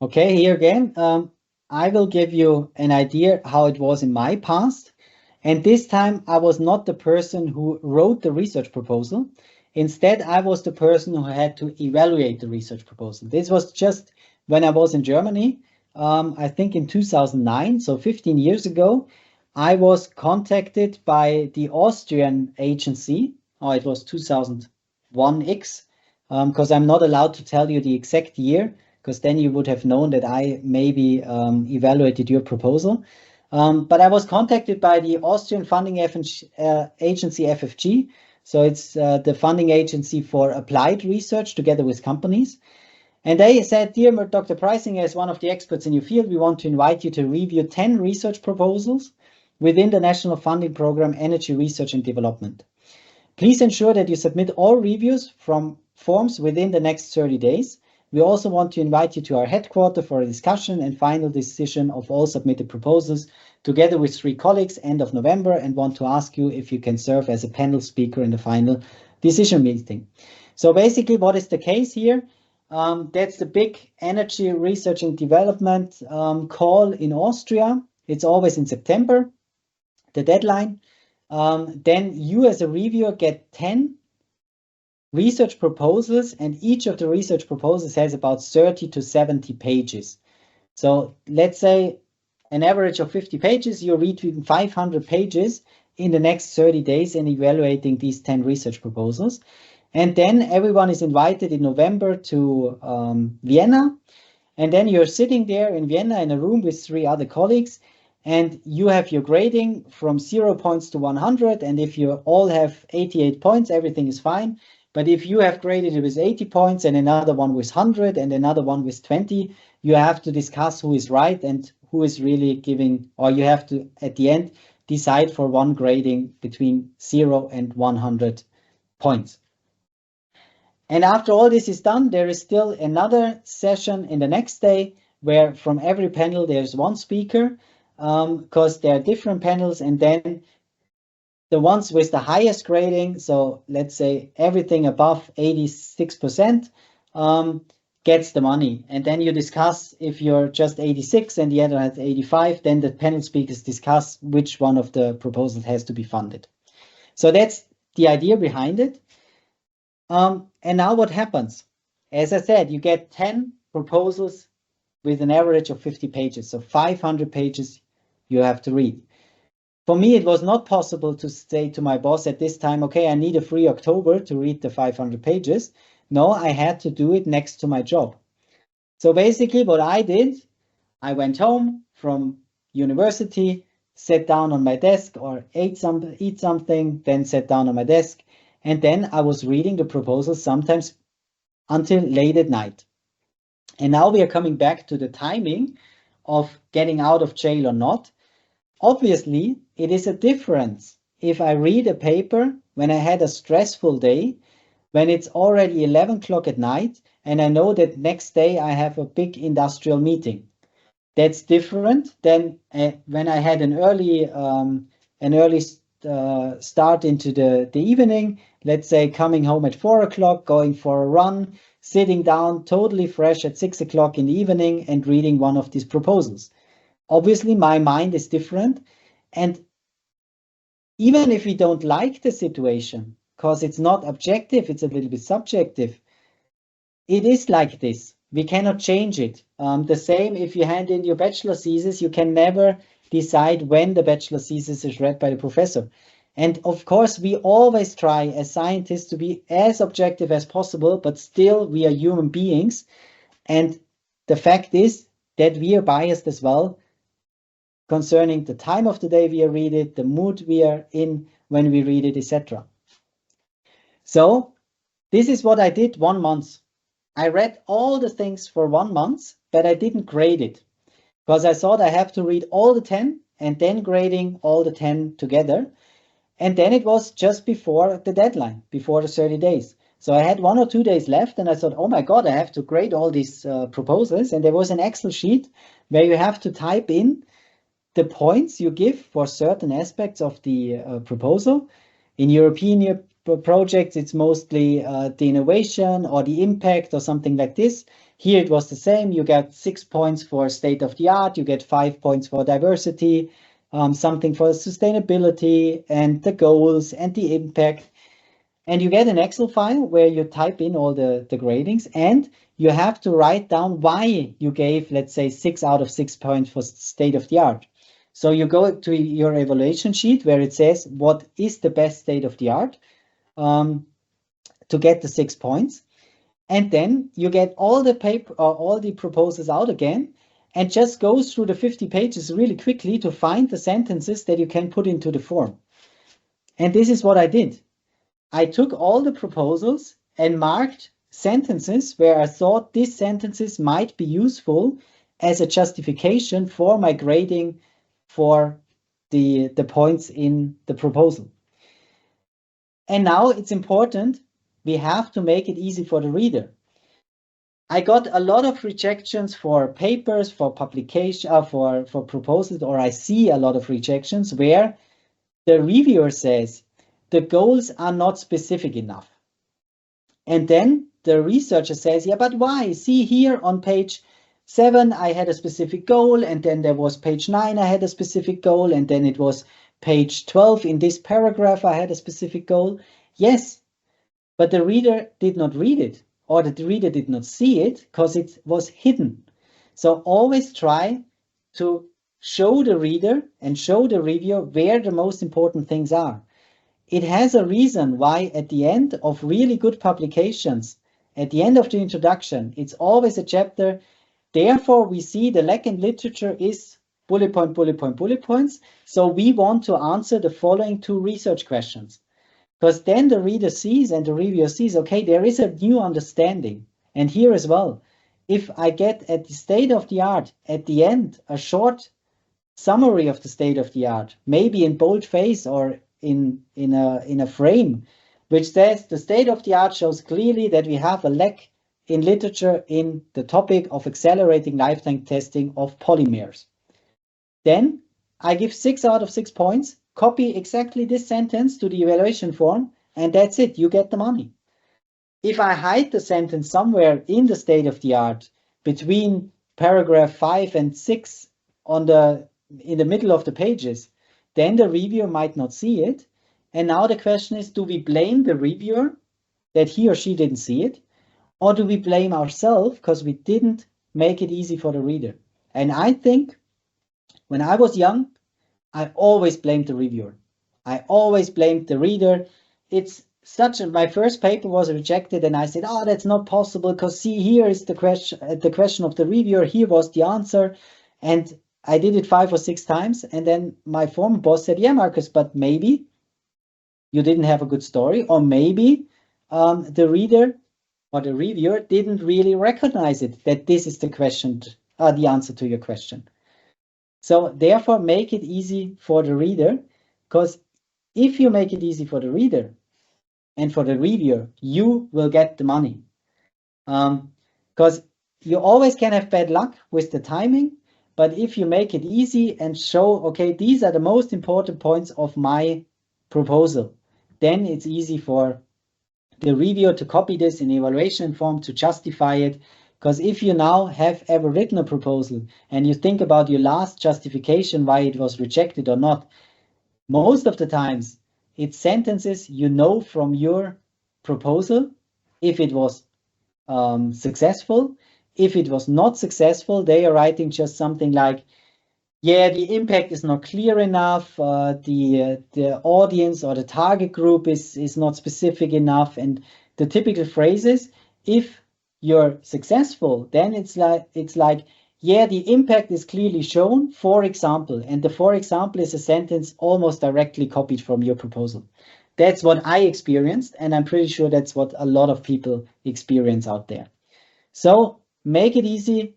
Okay, here again, I will give you an idea how it was in my past. And this time I was not the person who wrote the research proposal. Instead, I was the person who had to evaluate the research proposal. This was just when I was in Germany, I think in 2009, so 15 years ago, I was contacted by the Austrian agency. Oh, it was 2001X, because I'm not allowed to tell you the exact year, because then you would have known that I maybe evaluated your proposal. But I was contacted by the Austrian funding agency FFG. So it's the funding agency for applied research together with companies. And they said, dear Dr. Preisinger, as one of the experts in your field, we want to invite you to review 10 research proposals within the National Funding Program, Energy Research and Development. Please ensure that you submit all reviews from forms within the next 30 days. We also want to invite you to our headquarters for a discussion and final decision of all submitted proposals together with 3 colleagues end of November, and want to ask you if you can serve as a panel speaker in the final decision meeting. So basically what is the case here? That's the big energy research and development call in Austria. It's always in September, the deadline. Then you as a reviewer get 10 research proposals, and each of the research proposals has about 30 to 70 pages. So let's say an average of 50 pages. You read 500 pages in the next 30 days and evaluating these 10 research proposals. And then everyone is invited in November to Vienna. And then you're sitting there in Vienna in a room with 3 other colleagues, and you have your grading from 0 points to 100. And if you all have 88 points, everything is fine. But if you have graded it with 80 points and another one with 100 and another one with 20, you have to discuss who is right and who is really giving, or you have to, at the end, decide for one grading between 0 and 100 points. And after all this is done, there is still another session in the next day where from every panel there's one speaker, because there are different panels, and then the ones with the highest grading, so let's say everything above 86%, gets the money. And then you discuss, if you're just 86 and the other has 85, then the panel speakers discuss which one of the proposals has to be funded. So that's the idea behind it. And now what happens? As I said, you get 10 proposals with an average of 50 pages. So 500 pages you have to read. For me, it was not possible to say to my boss at this time, okay, I need a free October to read the 500 pages. No, I had to do it next to my job. So basically what I did, I went home from university, sat down on my desk or eat something, then sat down on my desk. And then I was reading the proposals sometimes until late at night. And now we are coming back to the timing of getting out of jail or not. Obviously, it is a difference if I read a paper when I had a stressful day, when it's already 11 o'clock at night, and I know that next day I have a big industrial meeting. That's different than when I had an early start into the evening, let's say coming home at 4 o'clock, going for a run, sitting down totally fresh at 6 o'clock in the evening and reading one of these proposals. Obviously, my mind is different. And even if we don't like the situation, because it's not objective, it's a little bit subjective, it is like this. We cannot change it. The same if you hand in your bachelor thesis, you can never decide when the bachelor thesis is read by the professor. And of course, we always try as scientists to be as objective as possible, but still we are human beings. And the fact is that we are biased as well concerning the time of the day we read it, the mood we are in when we read it, etc. So this is what I did 1 month. I read all the things for 1 month, but I didn't grade it because I thought I have to read all the 10 and then grading all the 10 together. And then it was just before the deadline, before the 30 days. So I had 1 or 2 days left and I thought, oh my God, I have to grade all these proposals. And there was an Excel sheet where you have to type in the points you give for certain aspects of the proposal. In European projects, it's mostly the innovation or the impact or something like this. Here it was the same. You get 6 points for state of the art. You get 5 points for diversity, something for sustainability and the goals and the impact. And you get an Excel file where you type in all the gradings and you have to write down why you gave, let's say, 6 out of 6 points for state of the art. So you go to your evaluation sheet where it says what is the best state of the art to get the 6 points. And then you get all the paper or all the proposals out again and just go through the 50 pages really quickly to find the sentences that you can put into the form. And this is what I did. I took all the proposals and marked sentences where I thought these sentences might be useful as a justification for my grading for the points in the proposal. And now it's important, we have to make it easy for the reader. I got a lot of rejections for papers, for publication, for proposals, or I see a lot of rejections where the reviewer says the goals are not specific enough. And then the researcher says, yeah, but why? See here on page 7, I had a specific goal, and then there was page 9, I had a specific goal, and then it was page 12 in this paragraph, I had a specific goal. Yes, but the reader did not read it, or the reader did not see it because it was hidden. So always try to show the reader and show the reviewer where the most important things are. It has a reason why at the end of really good publications, at the end of the introduction, it's always a chapter. Therefore, we see the lack in literature is bullet point, bullet point, bullet points. So we want to answer the following 2 research questions. Because then the reader sees and the reviewer sees, okay, there is a new understanding. And here as well, if I get at the state of the art, at the end, a short summary of the state of the art, maybe in boldface or in a frame, which says the state of the art shows clearly that we have a lack in literature in the topic of accelerating lifetime testing of polymers. Then I give 6 out of 6 points, copy exactly this sentence to the evaluation form, and that's it, you get the money. If I hide the sentence somewhere in the state of the art between paragraph 5 and 6 in the middle of the pages, then the reviewer might not see it. And now the question is, do we blame the reviewer that he or she didn't see it? Or do we blame ourselves because we didn't make it easy for the reader? And I think when I was young, I always blamed the reviewer. I always blamed the reader. It's my first paper was rejected and I said, oh, that's not possible because see, here is the question of the reviewer. Here was the answer. And I did it 5 or 6 times. And then my former boss said, yeah, Marcus, but maybe you didn't have a good story, or maybe the reader or the reviewer didn't really recognize it, that this is the question, the answer to your question. So therefore, make it easy for the reader, because if you make it easy for the reader and for the reviewer, you will get the money. Because you always can have bad luck with the timing, but if you make it easy and show, okay, these are the most important points of my proposal, then it's easy for the reviewer to copy this in evaluation form to justify it. Because if you now have ever written a proposal and you think about your last justification why it was rejected or not, most of the times it's sentences you know from your proposal. If it was successful, if it was not successful, they are writing just something like, yeah, the impact is not clear enough, the audience or the target group is not specific enough, and the typical phrases. If you're successful, then it's like, yeah, the impact is clearly shown, for example, and the for example is a sentence almost directly copied from your proposal. That's what I experienced, and I'm pretty sure that's what a lot of people experience out there. So make it easy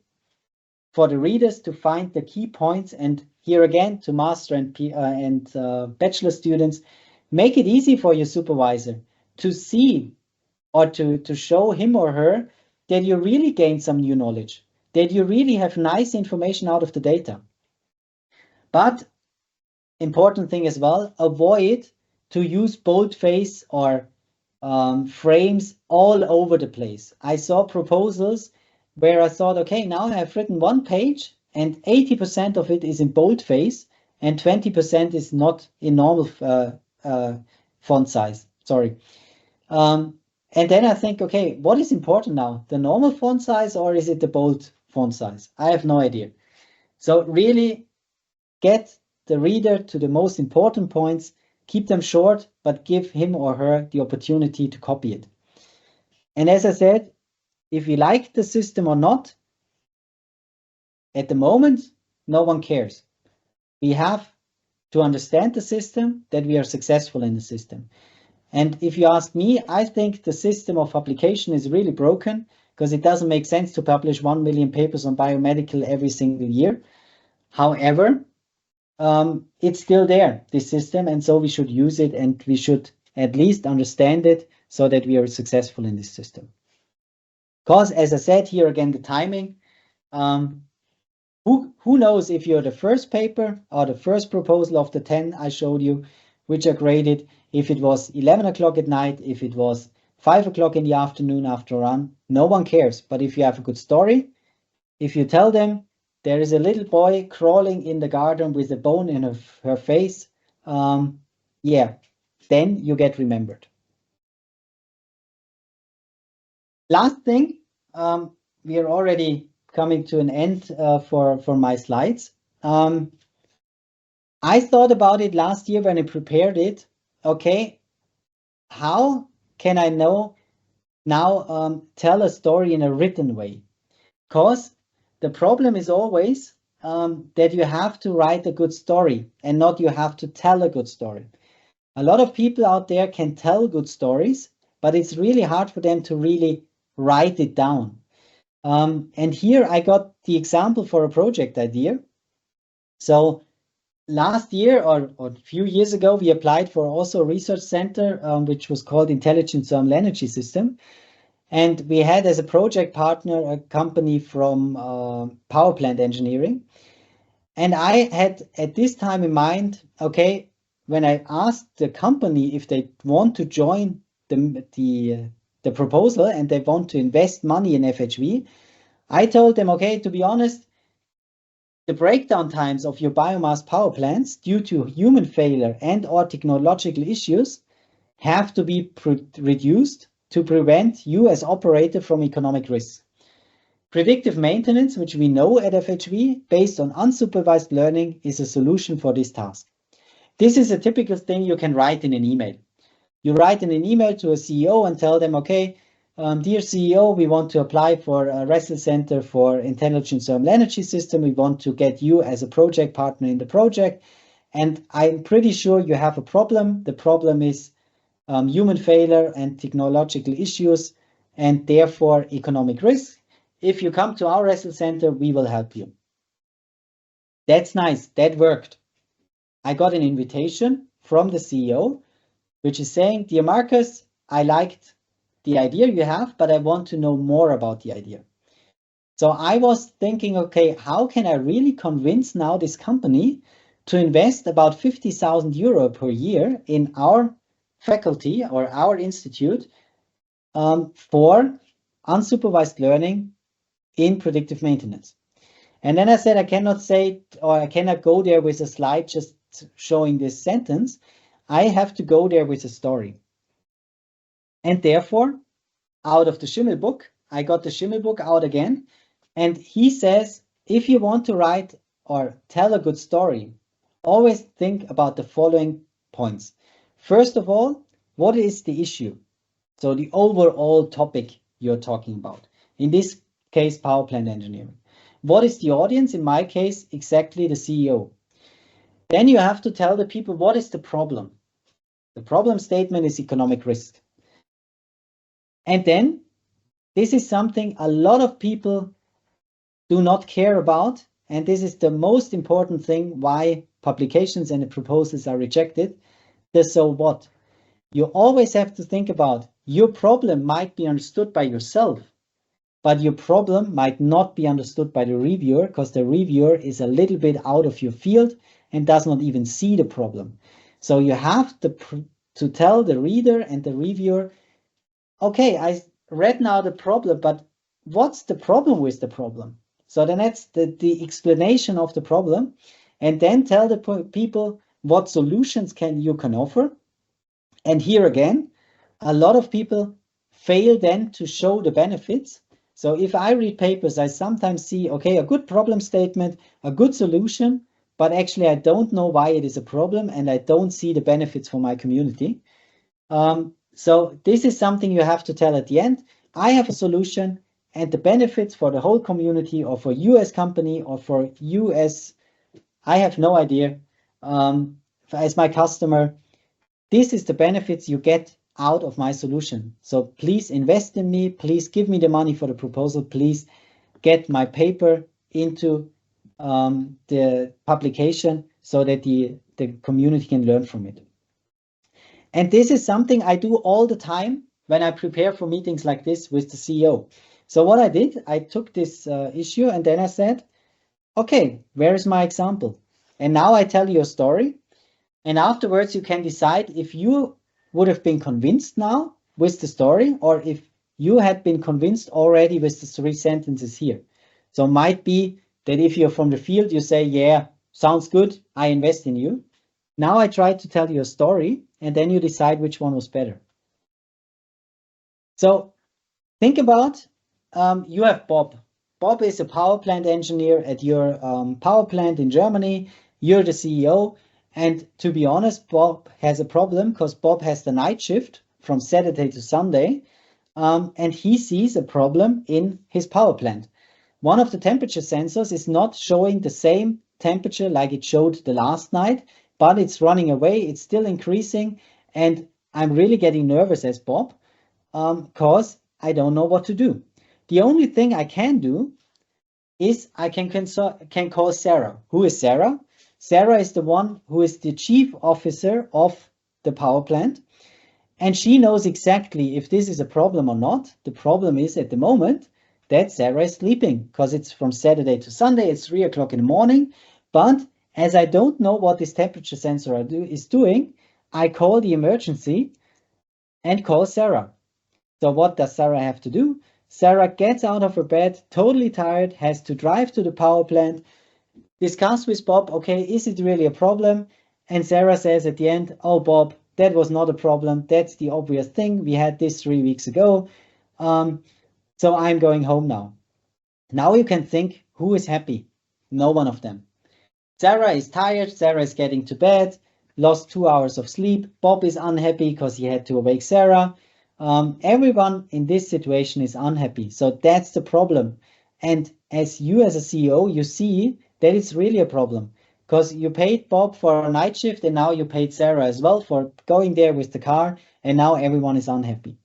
for the readers to find the key points, and here again to master and bachelor students, make it easy for your supervisor to see or to show him or her that you really gained some new knowledge, that you really have nice information out of the data. But important thing as well, avoid to use boldface or frames all over the place. I saw proposals where I thought, okay, now I have written 1 page and 80% of it is in boldface and 20% is not in normal font size. Sorry. And then I think, okay, what is important now? The normal font size or is it the bold font size? I have no idea. So really get the reader to the most important points, keep them short, but give him or her the opportunity to copy it. And as I said, if you like the system or not, at the moment, no one cares. We have to understand the system, that we are successful in the system. And if you ask me, I think the system of publication is really broken because it doesn't make sense to publish 1 million papers on biomedical every single year. However, it's still there, this system, and so we should use it and we should at least understand it so that we are successful in this system. Because as I said here again, the timing, who knows if you're the first paper or the first proposal of the 10 I showed you, which are graded, if it was 11 o'clock at night, if it was 5 o'clock in the afternoon after a run, no one cares. But if you have a good story, if you tell them there is a little boy crawling in the garden with a bone in her face, yeah, then you get remembered. Last thing, we are already coming to an end for my slides. I thought about it last year when I prepared it. Okay, how can I now tell a story in a written way? Because the problem is always that you have to write a good story and not you have to tell a good story. A lot of people out there can tell good stories, but it's really hard for them to really write it down. And here I got the example for a project idea. So last year or a few years ago, we applied for also a research center, which was called Intelligent Thermal Energy System. And we had as a project partner a company from power plant engineering. And I had at this time in mind, okay, when I asked the company if they want to join the proposal and they want to invest money in FHV, I told them, okay, to be honest, the breakdown times of your biomass power plants due to human failure and or technological issues have to be reduced to prevent you as operator from economic risks. Predictive maintenance, which we know at FHV, based on unsupervised learning, is a solution for this task. This is a typical thing you can write in an email. You write in an email to a CEO and tell them, okay, dear CEO, we want to apply for a research center for intelligent thermal energy system. We want to get you as a project partner in the project. And I'm pretty sure you have a problem. The problem is human failure and technological issues, and therefore economic risk. If you come to our research center, we will help you. That's nice. That worked. I got an invitation from the CEO, which is saying, dear Marcus, I liked the idea you have, but I want to know more about the idea. So I was thinking, okay, how can I really convince now this company to invest about 50,000 euro per year in our faculty or our institute for unsupervised learning in predictive maintenance? And then I said, I cannot say, or I cannot go there with a slide just showing this sentence. I have to go there with a story. And therefore, out of the Schimmel book, I got the Schimmel book out again. And he says, if you want to write or tell a good story, always think about the following points. First of all, what is the issue? So the overall topic you're talking about. In this case, power plant engineering. What is the audience? In my case, exactly the CEO. Then you have to tell the people what is the problem. The problem statement is economic risk. And then this is something a lot of people do not care about. And this is the most important thing why publications and the proposals are rejected. The so what. You always have to think about your problem might be understood by yourself, but your problem might not be understood by the reviewer because the reviewer is a little bit out of your field and does not even see the problem. So you have to tell the reader and the reviewer, okay, I read now the problem, but what's the problem with the problem? So then that's the explanation of the problem, and then tell the people what solutions you can offer. And here again, a lot of people fail then to show the benefits. So if I read papers, I sometimes see, okay, a good problem statement, a good solution, but actually I don't know why it is a problem and I don't see the benefits for my community. So this is something you have to tell at the end. I have a solution and the benefits for the whole community or for you as company or for you as, I have no idea, as my customer. This is the benefits you get out of my solution. So please invest in me. Please give me the money for the proposal. Please get my paper into the publication so that the community can learn from it. And this is something I do all the time when I prepare for meetings like this with the CEO. So what I did, I took this issue and then I said, okay, where is my example? And now I tell you a story. And afterwards, you can decide if you would have been convinced now with the story or if you had been convinced already with the 3 sentences here. So it might be that if you're from the field, you say, yeah, sounds good, I invest in you. Now I try to tell you a story and then you decide which one was better. So think about, you have Bob. Bob is a power plant engineer at your power plant in Germany. You're the CEO. And to be honest, Bob has a problem because Bob has the night shift from Saturday to Sunday. And he sees a problem in his power plant. One of the temperature sensors is not showing the same temperature like it showed the last night, but it's running away. It's still increasing. And I'm really getting nervous as Bob because I don't know what to do. The only thing I can do is I can call Sarah. Who is Sarah? Sarah is the one who is the chief officer of the power plant. And she knows exactly if this is a problem or not. The problem is at the moment that Sarah is sleeping because it's from Saturday to Sunday. It's 3 o'clock in the morning. But as I don't know what this temperature sensor is doing, I call the emergency and call Sarah. So what does Sarah have to do? Sarah gets out of her bed, totally tired, has to drive to the power plant, discuss with Bob, okay, is it really a problem? And Sarah says at the end, oh, Bob, that was not a problem. That's the obvious thing. We had this 3 weeks ago. So I'm going home now. Now you can think, who is happy? No one of them. Sarah is tired. Sarah is getting to bed, lost 2 hours of sleep. Bob is unhappy because he had to awake Sarah. Everyone in this situation is unhappy. So that's the problem. And as a CEO, you see that it's really a problem because you paid Bob for a night shift and now you paid Sarah as well for going there with the car, and now everyone is unhappy.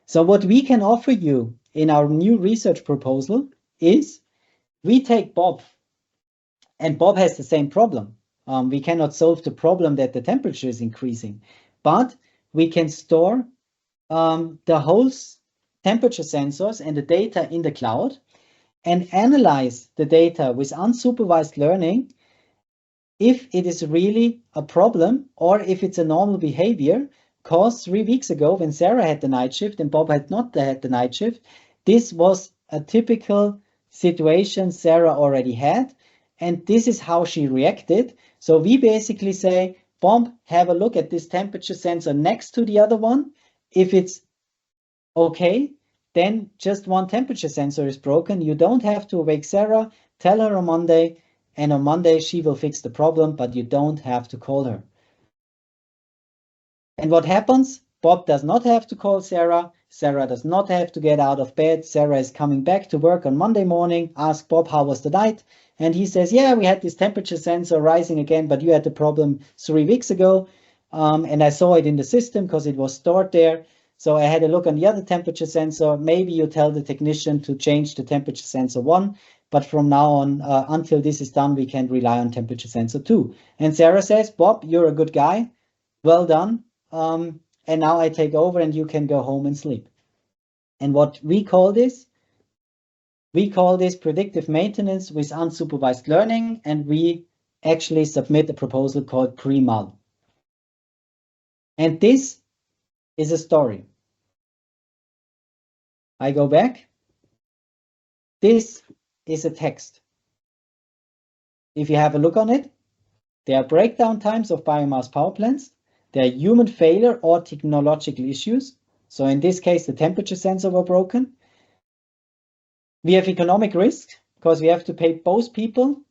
So what we can offer you in our new research proposal is we take Bob, and Bob has the same problem. We cannot solve the problem that the temperature is increasing, but we can store the whole temperature sensors and the data in the cloud and analyze the data with unsupervised learning if it is really a problem or if it's a normal behavior. Because 3 weeks ago, when Sarah had the night shift and Bob had not had the night shift, this was a typical situation Sarah already had, and this is how she reacted. So we basically say, Bob, have a look at this temperature sensor next to the other one. If it's okay, then just one temperature sensor is broken. You don't have to wake Sarah, tell her on Monday, and on Monday she will fix the problem, but you don't have to call her. And what happens? Bob does not have to call Sarah. Sarah does not have to get out of bed. Sarah is coming back to work on Monday morning, ask Bob, how was the night? And he says, yeah, we had this temperature sensor rising again, but you had the problem 3 weeks ago. And I saw it in the system because it was stored there. So I had a look on the other temperature sensor. Maybe you tell the technician to change the temperature sensor 1, but from now on, until this is done, we can rely on temperature sensor 2. And Sarah says, Bob, you're a good guy. Well done. And now I take over and you can go home and sleep. And what we call this predictive maintenance with unsupervised learning, and we actually submit a proposal called pre-MAL. And this is a story. I go back. This is a text. If you have a look on it, there are breakdown times of biomass power plants. There are human failure or technological issues. So in this case, the temperature sensor were broken. We have economic risk because we have to pay both people.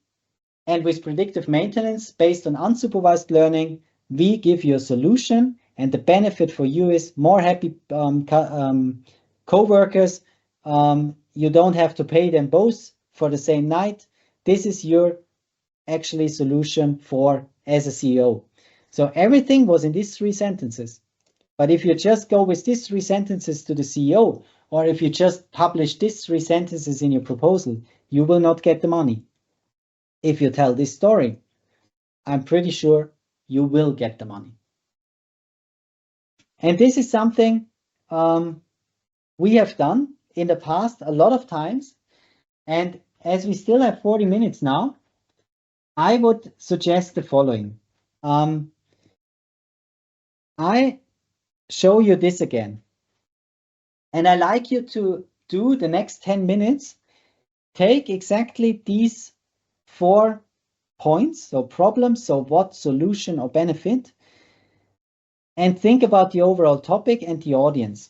And with predictive maintenance based on unsupervised learning, we give you a solution. And the benefit for you is more happy co-workers. You don't have to pay them both for the same night. This is your actually solution for as a CEO. So everything was in these 3 sentences. But if you just go with these 3 sentences to the CEO, or if you just publish these 3 sentences in your proposal, you will not get the money. If you tell this story, I'm pretty sure you will get the money. And this is something we have done in the past a lot of times. And as we still have 40 minutes now, I would suggest the following. I show you this again. And I like you to do the next 10 minutes. Take exactly these 4 points, so problem, so what, solution, or benefit, and think about the overall topic and the audience.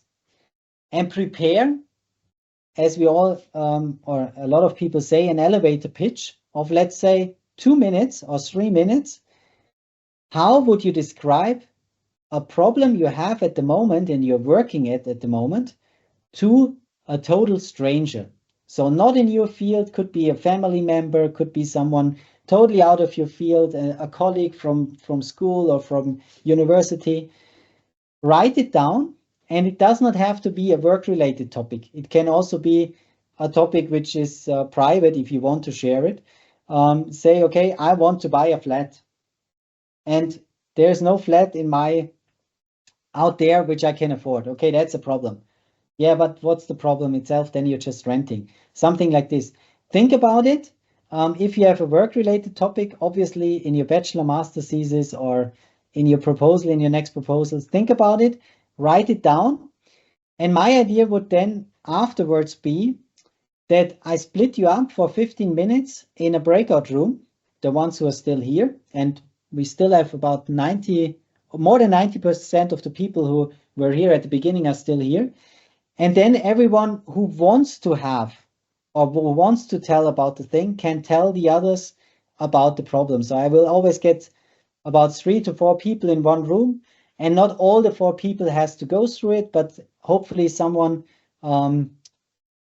And prepare as we all, or a lot of people say, an elevator pitch of, let's say, 2 minutes or 3 minutes. How would you describe a problem you have at the moment and you're working at the moment to a total stranger? So not in your field, could be a family member, could be someone totally out of your field, a colleague from school or from university. Write it down, and it does not have to be a work-related topic. It can also be a topic which is private if you want to share it. Say, okay, I want to buy a flat, and there's no flat out there which I can afford. Okay, that's a problem. Yeah, but what's the problem itself? Then you're just renting. Something like this. Think about it. If you have a work-related topic, obviously in your bachelor, master thesis, or in your proposal, in your next proposals, think about it, write it down. And my idea would then afterwards be that I split you up for 15 minutes in a breakout room, the ones who are still here, and we still have about 90, more than 90% of the people who were here at the beginning are still here. And then everyone who wants to have or who wants to tell about the thing can tell the others about the problem. So I will always get about 3 to 4 people in one room, and not all the 4 people has to go through it, but hopefully someone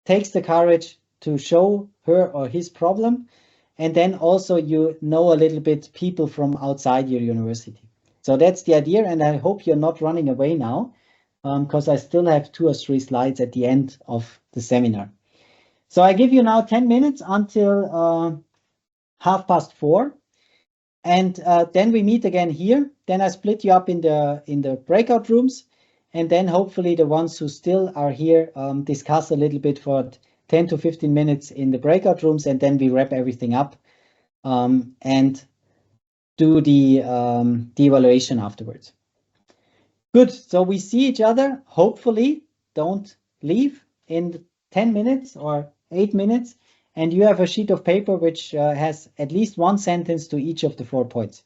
takes the courage to show her or his problem. And then also you know a little bit people from outside your university. So that's the idea, and I hope you're not running away now, because I still have 2 or 3 slides at the end of the seminar. So I give you now 10 minutes until 4:30, and then we meet again here. Then I split you up in the breakout rooms, and then hopefully the ones who still are here discuss a little bit for 10 to 15 minutes in the breakout rooms, and then we wrap everything up and do the evaluation afterwards. Good. So we see each other. Hopefully, don't leave in 10 minutes or 8 minutes. And you have a sheet of paper which has at least 1 sentence to each of the 4 points.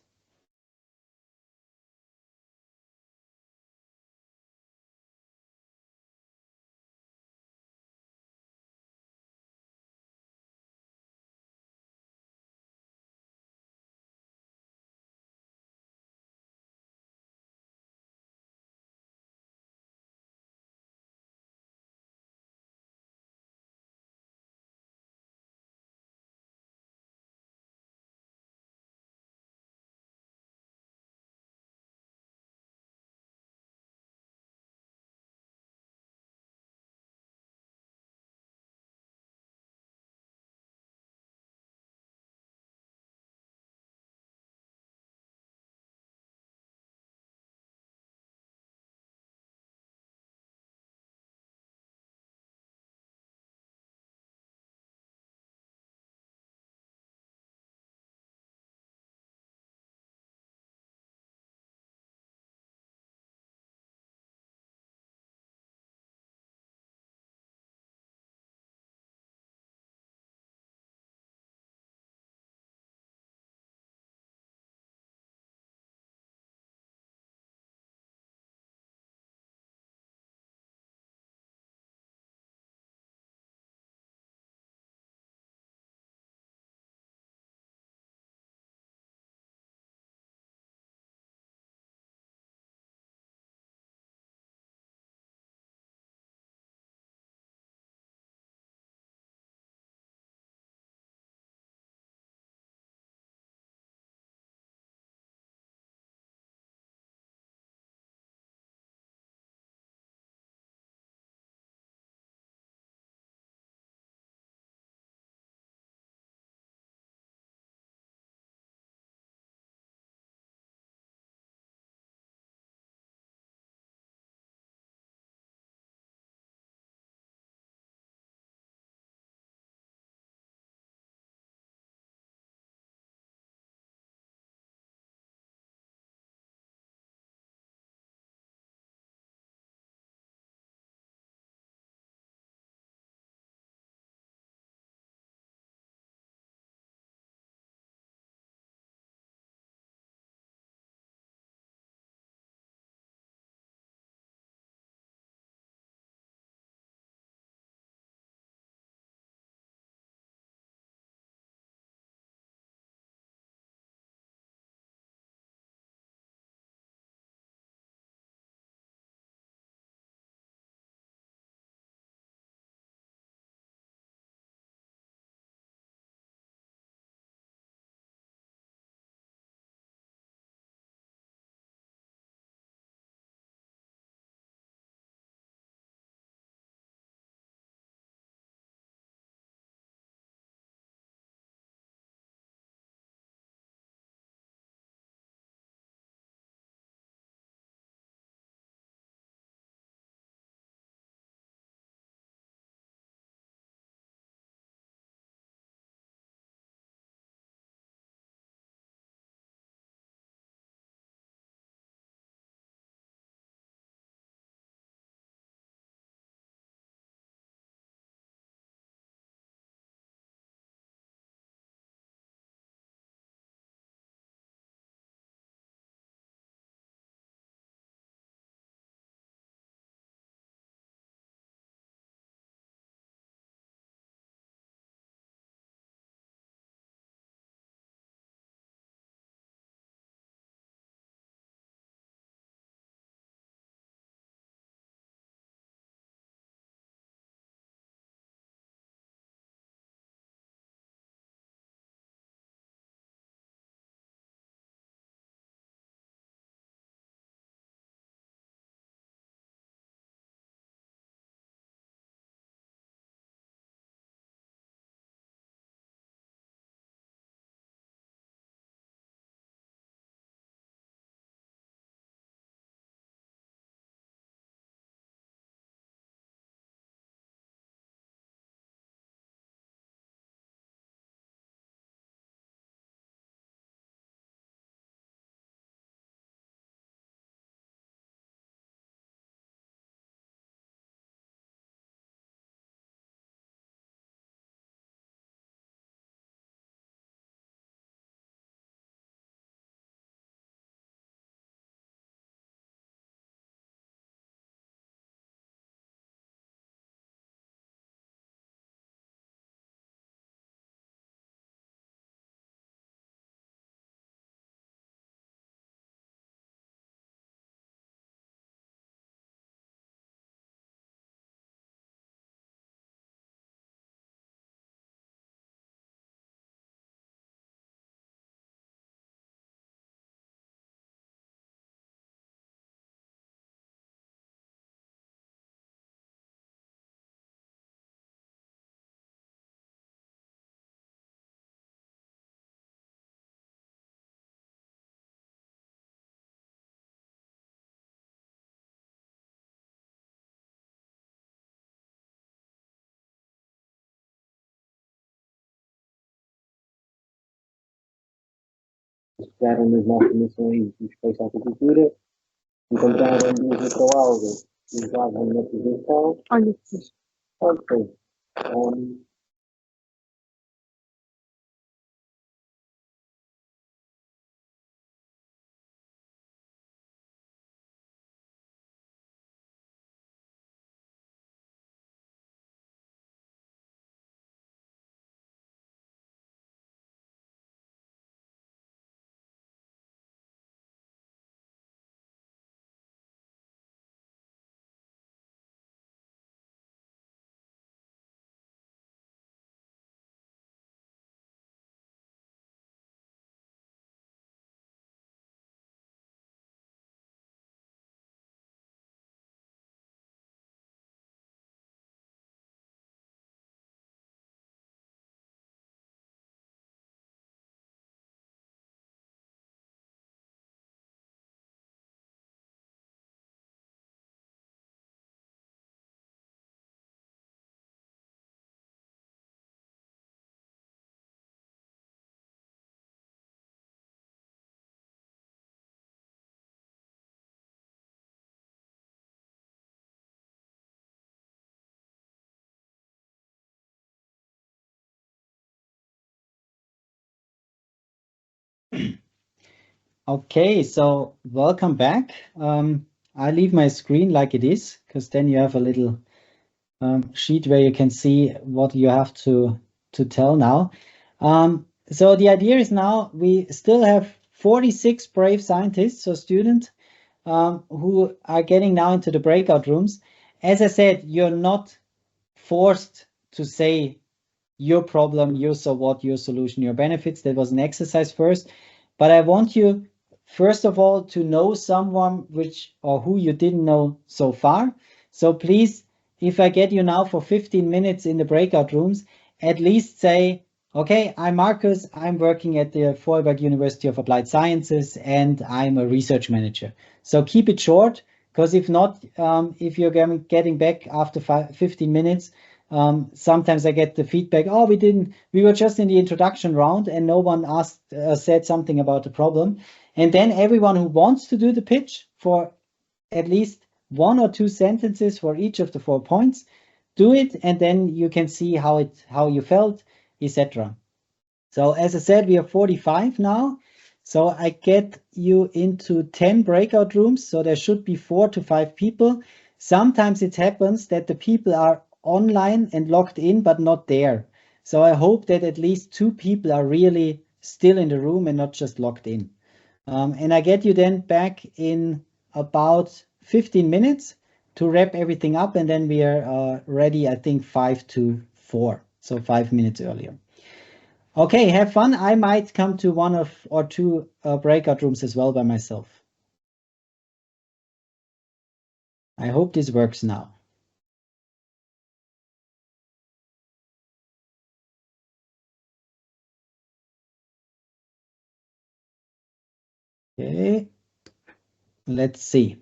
Chegaram nas nossas missões de respeito à agricultura, encontraram duas microalgas que usavam na prevenção. Olha, ok. Okay, so welcome back. I leave my screen like it is, because then you have a little sheet where you can see what you have to tell now. So the idea is now we still have 46 brave scientists or students who are getting now into the breakout rooms. As I said, you're not forced to say your problem, your so what, your solution, your benefits. That was an exercise first. But I want you, first of all, to know someone which or who you didn't know so far. So please, if I get you now for 15 minutes in the breakout rooms, at least say, okay, I'm Marcus, I'm working at the Vorarlberg University of Applied Sciences, and I'm a research manager. So keep it short, because if not, if you're getting back after 15 minutes, sometimes I get the feedback, oh, we were just in the introduction round and no one said something about the problem. And then everyone who wants to do the pitch for at least 1 or 2 sentences for each of the 4 points, do it, and then you can see how you felt, etc. So as I said, we are 45 now. So I get you into 10 breakout rooms. So there should be 4 to 5 people. Sometimes it happens that the people are online and logged in, but not there. So I hope that at least 2 people are really still in the room and not just logged in. And I get you then back in about 15 minutes to wrap everything up. And then we are ready, I think, 5 to 4. So 5 minutes earlier. Okay, have fun. I might come to 1 or 2 breakout rooms as well by myself. I hope this works now. Okay, let's see.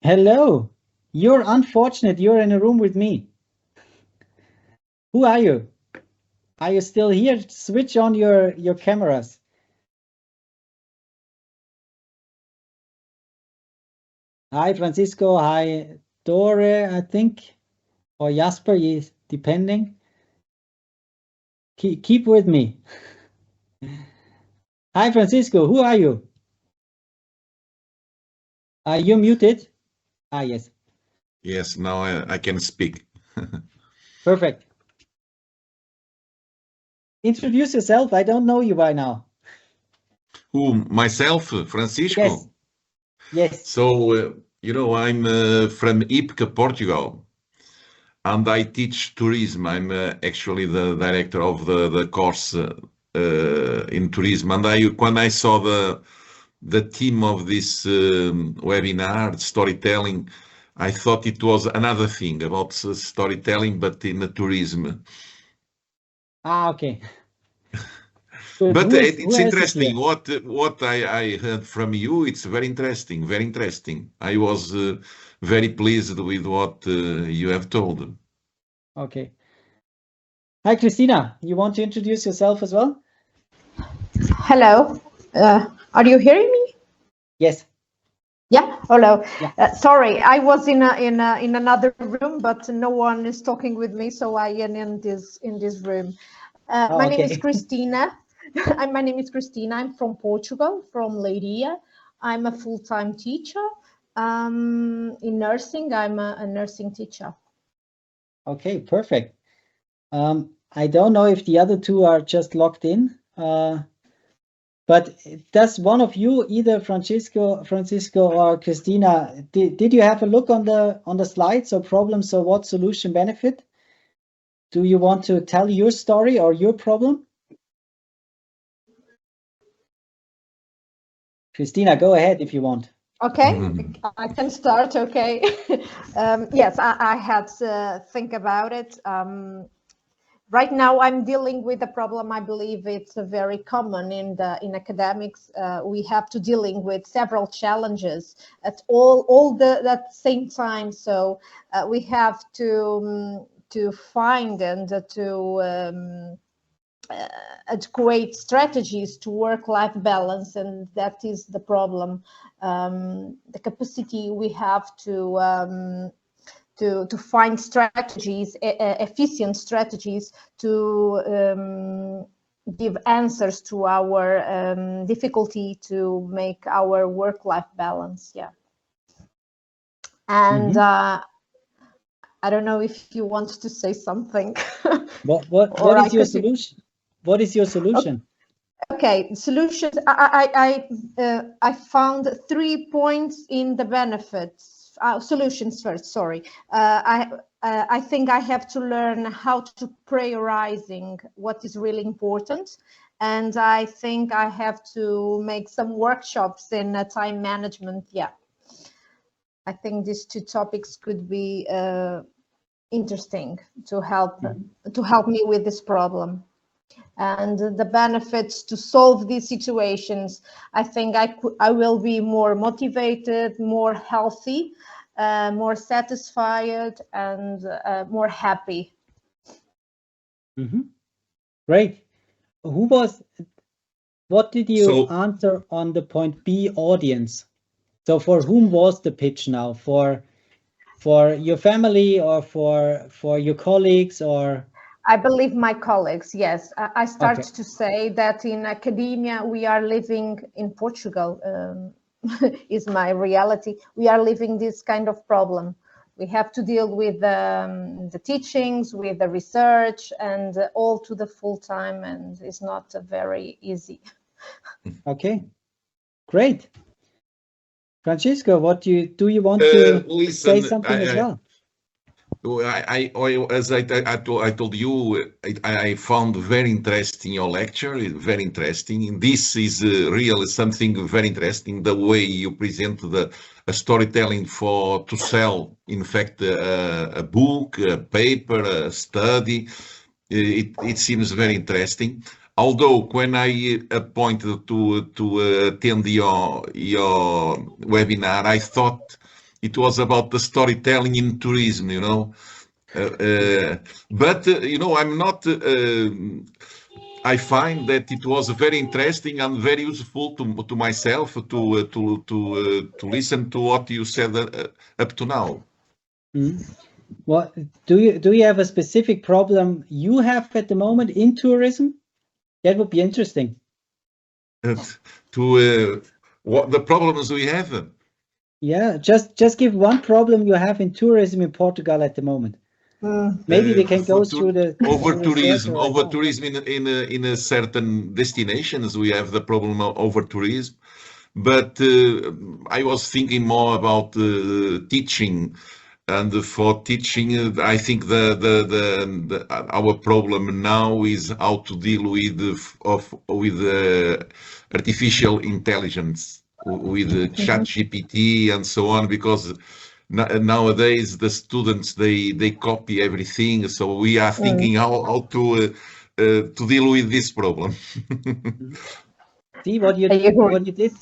Hello, you're unfortunate. You're in a room with me. Who are you? Are you still here? Switch on your cameras. Hi, Francisco. Hi, Dore, I think, or Jasper, depending. Keep with me. Hi, Francisco. Who are you? Are you muted? Yes. Yes, now I can speak. Perfect. Introduce yourself. I don't know you by now. Who, myself, Francisco? Yes. Yes. So, I'm from Ipca, Portugal, and I teach tourism. I'm actually the director of the course in tourism. And when I saw the theme of this webinar, storytelling, I thought it was another thing about storytelling, but in tourism. Ah, okay. Good. But Who it's else is here? interesting. What I heard from you, it's very interesting, very interesting. I was very pleased with what you have told. Okay. Hi, Christina. You want to introduce yourself as well? Hello. Are you hearing me? Yes. Yeah. Hello. Yeah. Sorry, I was in another room, but no one is talking with me, so I am in this room. Oh, My name okay. is Christina. My name is Christina. I'm from Portugal, from Leiria. I'm a full-time teacher in nursing. I'm a nursing teacher. Okay, perfect. I don't know if the other two are just logged in, but does one of you, either Francisco or Christina, did you have a look on the slides or problems or what solution benefit? Do you want to tell your story or your problem? Christina, go ahead if you want. Okay, I can start. Okay. Yes, I had to think about it. Right now, I'm dealing with a problem. I believe it's very common in academics. We have to dealing with several challenges at all at the same time. So we have to find and to create strategies to work-life balance, and that is the problem. The capacity we have to find strategies, efficient strategies to give answers to our difficulty to make our work-life balance. Yeah. And I don't know if you want to say something. What is your solution? What is your solution? Okay, solutions. I found 3 points in the benefits. Solutions first. Sorry. I think I have to learn how to prioritizing what is really important, and I think I have to make some workshops in time management. Yeah, I think these 2 topics could be interesting to help me with this problem. And the benefits to solve these situations, I think I will be more motivated, more healthy, more satisfied, and more happy. Great. What did you answer on the point B, audience? So for whom was the pitch now? For your family or for your colleagues, or? I believe my colleagues, yes. I start to say that in academia, we are living in Portugal, is my reality. We are living this kind of problem. We have to deal with the teachings, with the research, and all to the full time, and it's not very easy. Okay, great. Francisco, what do you want to say something as well? As I told you, I found very interesting your lecture. Very interesting. This is really something very interesting. The way you present a storytelling to sell. In fact, a book, a paper, a study. It seems very interesting. Although when I appointed to attend your webinar, I thought it was about the storytelling in tourism, you know. But you know, I'm not. I find that it was very interesting and very useful to myself to listen to what you said up to now. What do you have a specific problem you have at the moment in tourism? That would be interesting. What the problems we have. Yeah, just give one problem you have in tourism in Portugal at the moment. Maybe we can go through the over tourism in a certain destinations. We have the problem of over tourism, but I was thinking more about teaching. And for teaching, I think our problem now is how to deal with artificial intelligence, with ChatGPT and so on, because nowadays the students they copy everything, so we are thinking how to deal with this problem. See what you did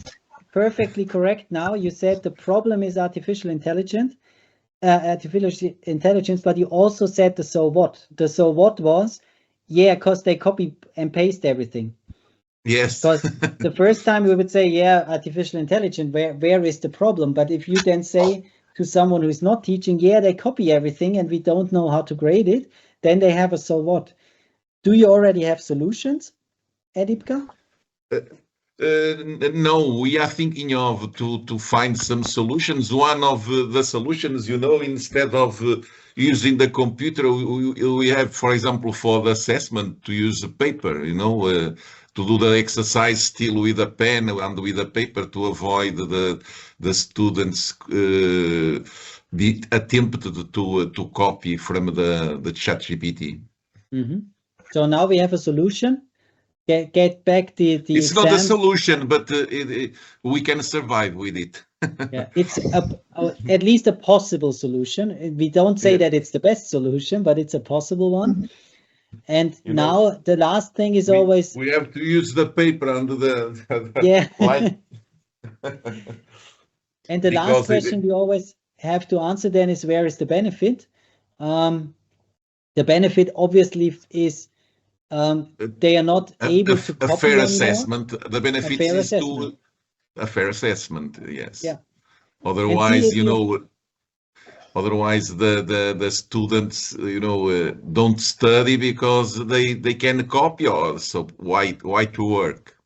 perfectly correct now. You said the problem is artificial intelligence, but you also said the so what. The so what was, yeah, because they copy and paste everything. Yes. Because the first time we would say, yeah, artificial intelligence, where is the problem? But if you then say to someone who is not teaching, yeah, they copy everything and we don't know how to grade it, then they have a so what. Do you already have solutions, Edipka? No, we are thinking of to find some solutions. One of the solutions, instead of using the computer, we have, for example, for the assessment, to use a paper, to do the exercise still with a pen and with a paper to avoid the students be attempted to copy from the ChatGPT. Mm-hmm. So now we have a solution. Get back the it's exam. Not a solution, but we can survive with it. Yeah, it's at least a possible solution. We don't say that it's the best solution, but it's a possible one. And now the last thing is always we have to use the paper under the yeah. light. And the last question we always have to answer then is, where is the benefit? The benefit obviously is they are not able to copy a fair anymore. Assessment. The benefit is to a fair assessment. Yes. Yeah. Otherwise, otherwise the students, don't study because they can copy. So why to work?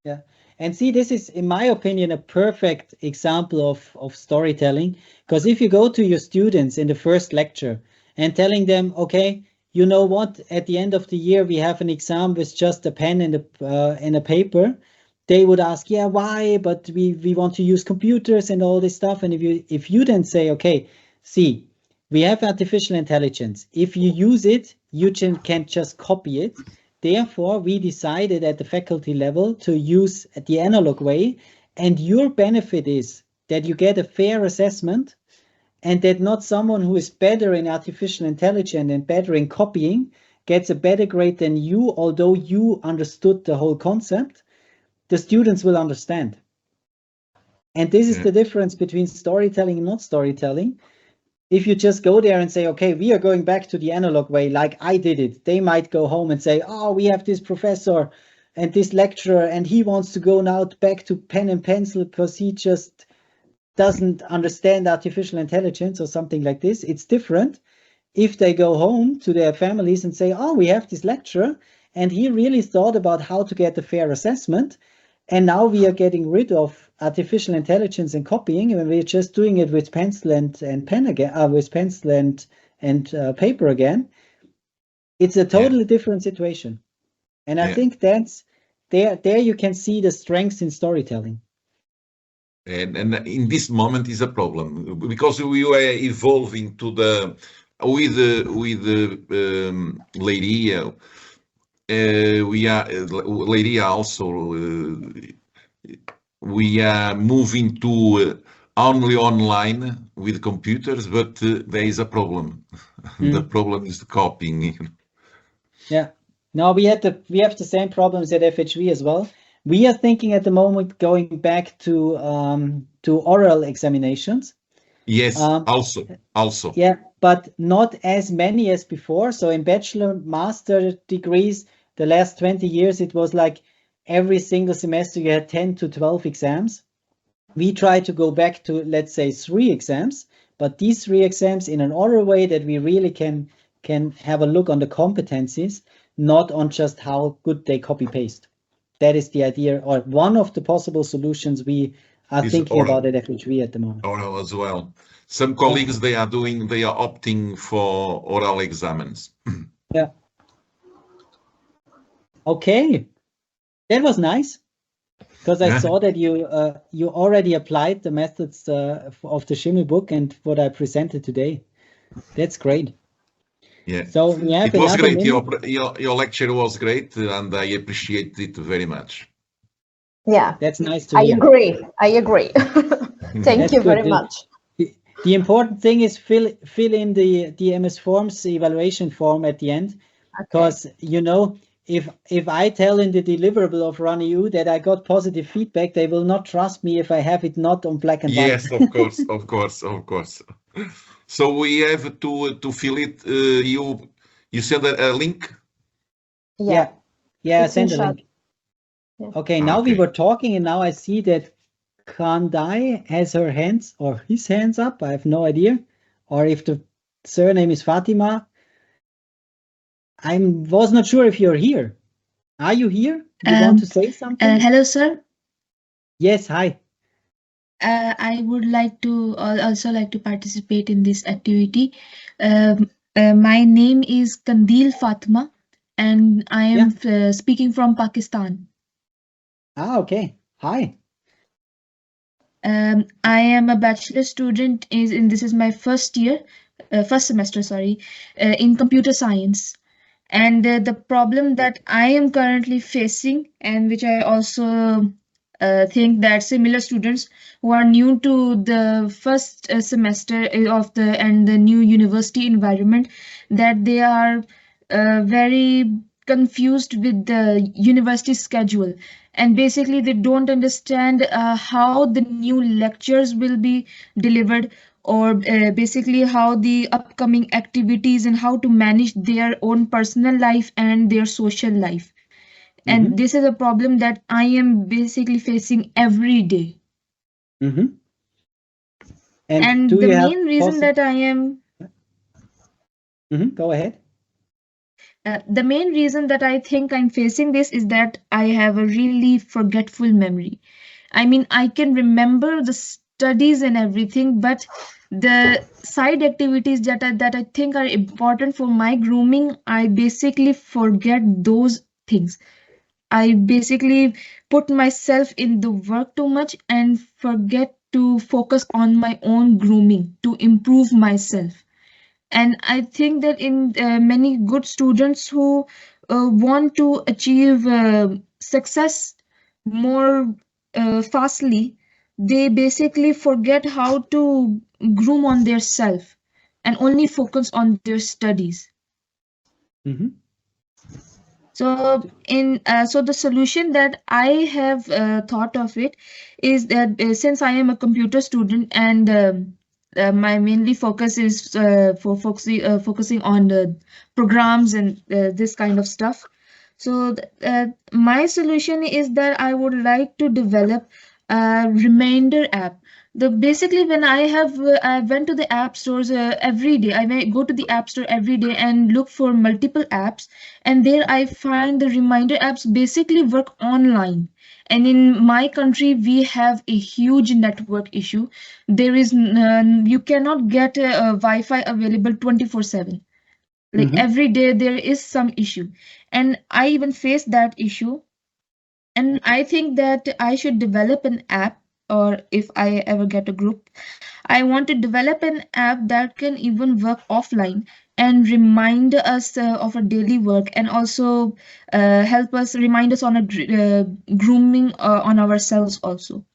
Yeah. And see, this is, in my opinion, a perfect example of storytelling. Because if you go to your students in the first lecture and telling them, okay, you know what, at the end of the year, we have an exam with just a pen and a paper, they would ask, yeah, why? But we want to use computers and all this stuff. And if you then say, okay, see, we have artificial intelligence. If you use it, you can just copy it. Therefore, we decided at the faculty level to use the analog way. And your benefit is that you get a fair assessment, and that not someone who is better in artificial intelligence and better in copying gets a better grade than you, although you understood the whole concept. The students will understand. And this is the difference between storytelling and not storytelling. If you just go there and say, okay, we are going back to the analog way, like I did it, they might go home and say, oh, we have this professor and this lecturer, and he wants to go now back to pen and pencil because he just doesn't understand artificial intelligence or something like this. It's different if they go home to their families and say, oh, we have this lecturer and he really thought about how to get a fair assessment. And now we are getting rid of artificial intelligence and copying, and we're just doing it with pencil and pen again, with pencil and paper again. It's a totally different situation. And I think that's there you can see the strengths in storytelling. And in this moment is a problem because we were evolving to with Leiria. Leiria also. We are moving to only online with computers, but there is a problem. The problem is the copying. Yeah. No, we have the same problems at FHV as well. We are thinking at the moment going back to oral examinations. Yes, also. Yeah, but not as many as before. So in bachelor, master degrees, the last 20 years, it was like every single semester you had 10 to 12 exams. We try to go back to, let's say, 3 exams, but these 3 exams in an oral way that we really can have a look on the competencies, not on just how good they copy paste. That is the idea, or one of the possible solutions we are thinking about at FHV at the moment. Oral as well. Some colleagues, they are opting for oral exams. Yeah. Okay. That was nice, because I saw that you already applied the methods of the Schimmel book and what I presented today. That's great. Yeah. So we have it was great. Your lecture was great, and I appreciate it very much. Yeah, that's nice to hear. I agree. Thank you very much. The important thing is fill in the MS Forms evaluation form at the end, because you know, if I tell in the deliverable of RunEU that I got positive feedback, they will not trust me if I have it not on black and white. Yes, of course, of course, of course. So we have to fill it. You send a link. Yeah, It's in send a chat. link. Yeah. Okay, now we Okay. were talking, and now I see that Kandai has her hands or his hands up. I have no idea, or if the surname is Fatima. I was not sure if you're here. Are you here? You want to say something? Hello, sir. Yes, hi. I would like to also like to participate in this activity. My name is Kandil Fatma, and I am speaking from Pakistan. Okay. Hi. I am a bachelor student. This is my first semester, sorry, in computer science. And the problem that I am currently facing, and which I also think that similar students who are new to the first semester of the new university environment, that they are very confused with the university schedule, and basically they don't understand how the new lectures will be delivered, or basically how the upcoming activities and how to manage their own personal life and their social life. And this is a problem that I am basically facing every day. And do the you have main reason that I am Go ahead. The main reason that I think I'm facing this is that I have a really forgetful memory. I mean, I can remember the studies and everything, but the side activities that I think are important for my grooming, I basically forget those things. I basically put myself in the work too much and forget to focus on my own grooming to improve myself. And I think that in many good students who want to achieve success more fastly, they basically forget how to groom on their self and only focus on their studies. So so the solution that I have thought of it is that since I am a computer student, and my mainly focus is for focusing on the programs and this kind of stuff. So my solution is that I would like to develop a reminder app. Basically when I went to the app stores every day. I may go to the app store every day and look for multiple apps, and there I find the reminder apps basically work online. And in my country we have a huge network issue. There is you cannot get a Wi-Fi available 24/7. Like every day there is some issue, and I even face that issue. And I think that I should develop an app, or if I ever get a group, I want to develop an app that can even work offline and remind us of our daily work, and also help us remind us on a grooming on ourselves also.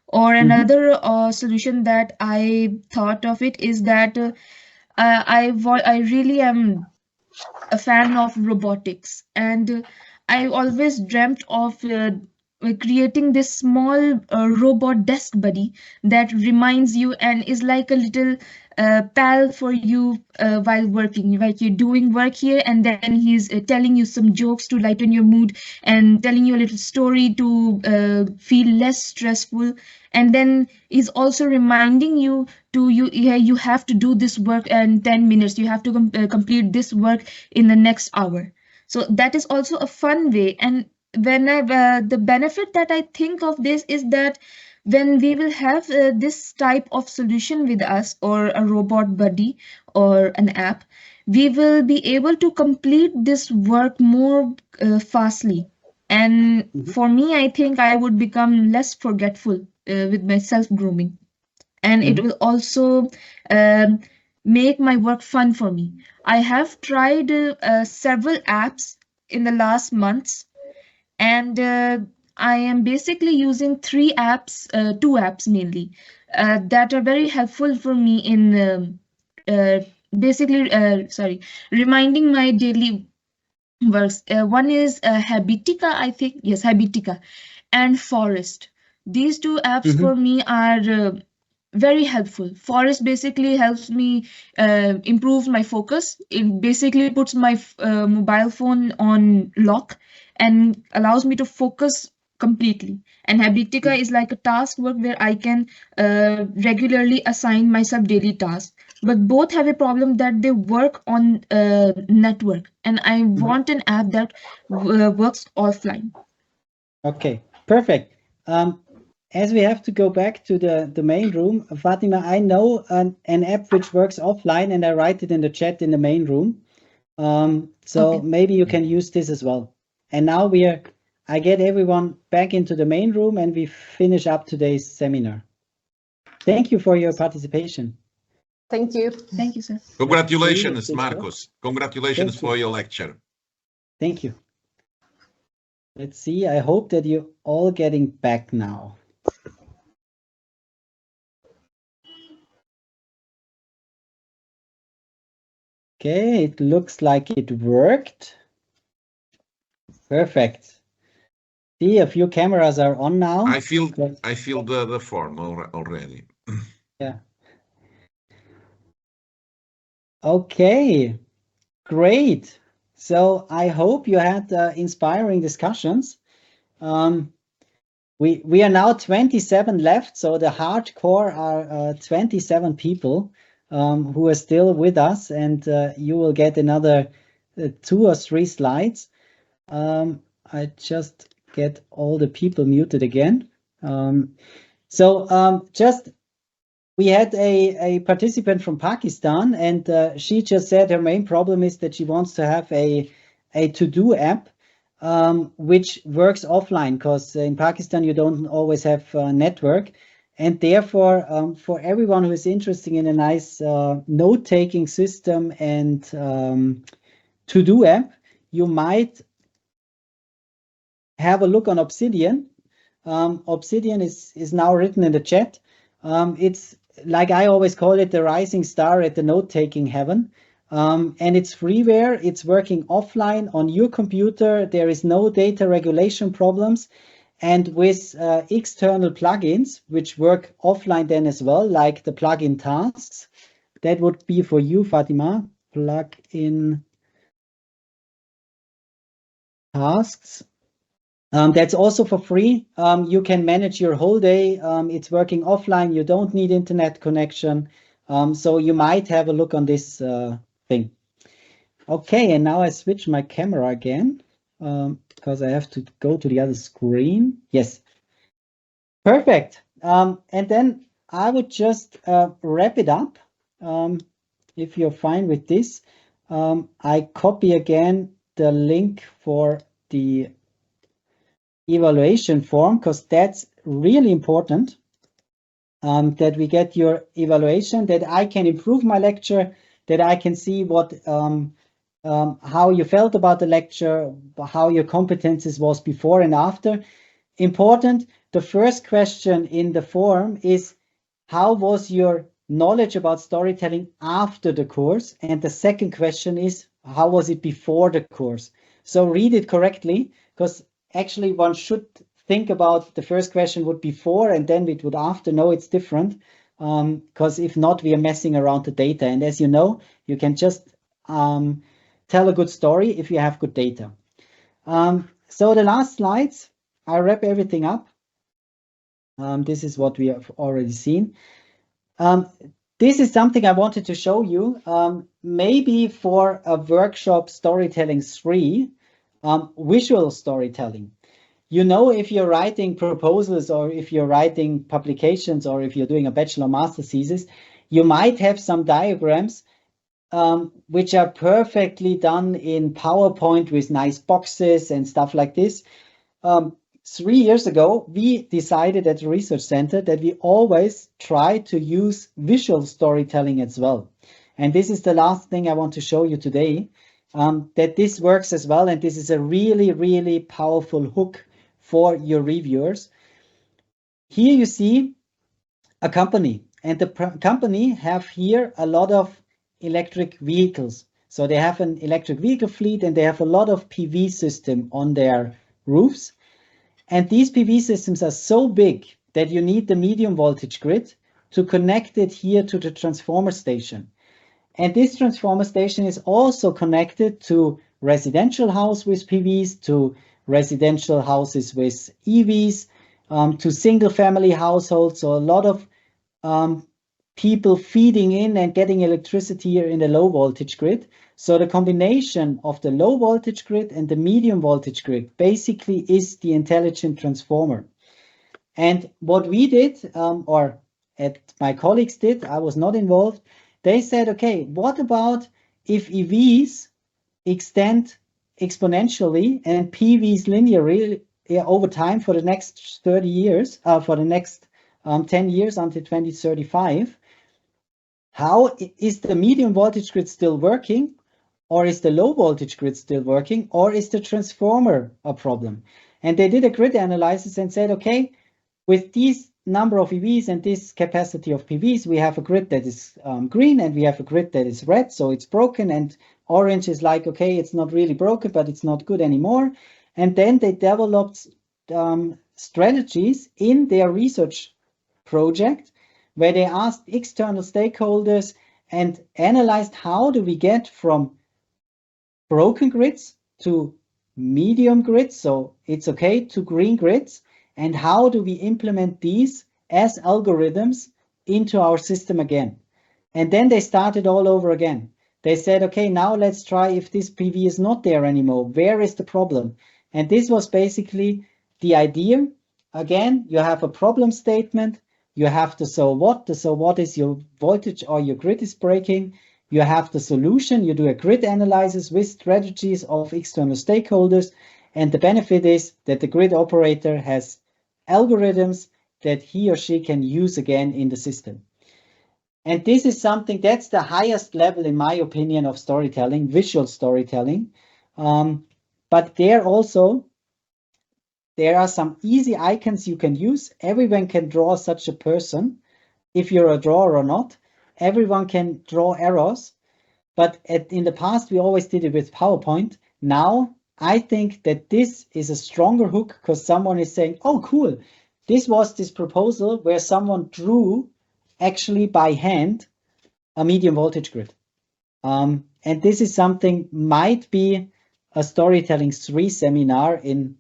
Or another solution that I thought of it is that I really am a fan of robotics, and I always dreamt of creating this small robot desk buddy that reminds you and is like a little pal for you while working. Like you're doing work here, and then he's telling you some jokes to lighten your mood, and telling you a little story to feel less stressful, and then is also reminding you you have to do this work in 10 minutes, you have to complete this work in the next hour. So that is also a fun way. And when the benefit that I think of this is that when we will have this type of solution with us, or a robot buddy or an app, we will be able to complete this work more fastly. And for me, I think I would become less forgetful with my self grooming, and it will also um, make my work fun for me. I have tried several apps in the last months, and I am basically using two apps mainly. that are very helpful for me in basically reminding my daily works. One is Habitica, I think. Yes, Habitica and Forest. These two apps for me are very helpful. Forest basically helps me improve my focus. It basically puts my mobile phone on lock and allows me to focus completely. And Habitica is like a task work where I can regularly assign myself daily tasks. But both have a problem that they work on network, and I want an app that works offline. Okay, perfect. As we have to go back to the main room, Fatima, I know an app which works offline, and I write it in the chat in the main room. So Okay. maybe you can use this as well. And now I get everyone back into the main room, and we finish up today's seminar. Thank you for your participation. Thank you. Thank you, sir. Congratulations, Good Marcos. Congratulations Thank you. for your lecture. Thank you. Let's see. I hope that you're all getting back now. Okay, it looks like it worked. Perfect. See, a few cameras are on now. I feel the form already. Yeah. Okay, great. So I hope you had inspiring discussions. We are now 27 left, so the hardcore are 27 people who are still with us, and you will get another 2 or 3 slides. I just get all the people muted again. We had a participant from Pakistan, and she just said her main problem is that she wants to have a to-do app which works offline, because in Pakistan you don't always have network, and therefore for everyone who is interested in a nice note-taking system and to-do app, you might have a look on Obsidian. Obsidian is now written in the chat. It's like I always call it, the rising star at the note-taking heaven. And it's freeware. It's working offline on your computer. There is no data regulation problems. And with external plugins, which work offline then as well, like the plugin tasks, that would be for you, Fatima, plugin tasks. That's also for free. You can manage your whole day. It's working offline. You don't need internet connection. So you might have a look on this thing. Okay, and now I switch my camera again because I have to go to the other screen. Yes, perfect. And then I would just wrap it up. If you're fine with this, I copy again the link for the evaluation form, because that's really important, that we get your evaluation, that I can improve my lecture, that I can see what how you felt about the lecture, how your competences was before and after. Important, the first question in the form is, how was your knowledge about storytelling after the course? And the second question is, how was it before the course? So read it correctly, because actually one should think about the first question would before and then it would after. No, it's different, because if not, we are messing around the data. And as you know, you can just tell a good story if you have good data. So the last slides, I wrap everything up. This is what we have already seen. This is something I wanted to show you, maybe for a workshop Storytelling 3, visual storytelling. You know, if you're writing proposals or if you're writing publications or if you're doing a bachelor master thesis, you might have some diagrams which are perfectly done in PowerPoint with nice boxes and stuff like this. 3 years ago, we decided at the research center that we always try to use visual storytelling as well. And this is the last thing I want to show you today, that this works as well. And this is a really, really powerful hook for your reviewers. Here you see a company, and the company have here a lot of electric vehicles. So they have an electric vehicle fleet, and they have a lot of PV system on their roofs. And these PV systems are so big that you need the medium voltage grid to connect it here to the transformer station. And this transformer station is also connected to residential house with PVs, to residential houses with EVs, to single family households. So a lot of people feeding in and getting electricity here in the low voltage grid. So the combination of the low voltage grid and the medium voltage grid basically is the intelligent transformer. And what we did, or my colleagues did, I was not involved, they said, okay, what about if EVs extend exponentially and PVs linearly over time for the next 30 years, for the next 10 years until 2035? How is the medium voltage grid still working, or is the low voltage grid still working, or is the transformer a problem? And they did a grid analysis and said, okay, with these number of EVs and this capacity of PVs, we have a grid that is green and we have a grid that is red, so it's broken, and orange is like, okay, it's not really broken, but it's not good anymore. And then they developed strategies in their research project where they asked external stakeholders and analyzed how do we get from broken grids to medium grids, so it's okay, to green grids, and how do we implement these as algorithms into our system again. And then they started all over again. They said, okay, now let's try if this PV is not there anymore. Where is the problem? And this was basically the idea. Again, you have a problem statement. You have the so what. The so what is your voltage or your grid is breaking. You have the solution. You do a grid analysis with strategies of external stakeholders. And the benefit is that the grid operator has algorithms that he or she can use again in the system. And this is something that's the highest level, in my opinion, of storytelling, visual storytelling. But there are some easy icons you can use. Everyone can draw such a person, if you're a drawer or not. Everyone can draw arrows. But in the past, we always did it with PowerPoint. Now, I think that this is a stronger hook because someone is saying, oh, cool. This was this proposal where someone drew actually by hand a medium voltage grid. And this is something might be a storytelling 3 seminar in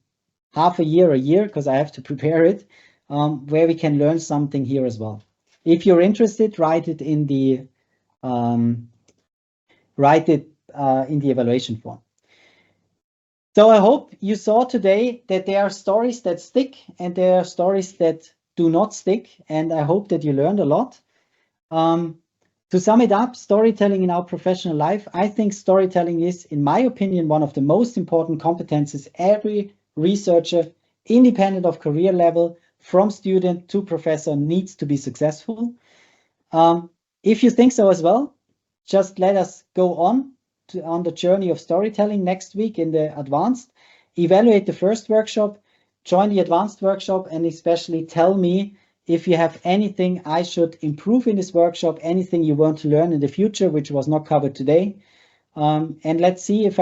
half a year, because I have to prepare it, where we can learn something here as well. If you're interested, write it in the evaluation form. So I hope you saw today that there are stories that stick and there are stories that do not stick, and I hope that you learned a lot. To sum it up, storytelling in our professional life, I think storytelling is, in my opinion, one of the most important competences every researcher, independent of career level, from student to professor, needs to be successful. If you think so as well, just let us go on the journey of storytelling next week in the advanced. Evaluate the first workshop, join the advanced workshop, and especially tell me if you have anything I should improve in this workshop, anything you want to learn in the future, which was not covered today. And let's see if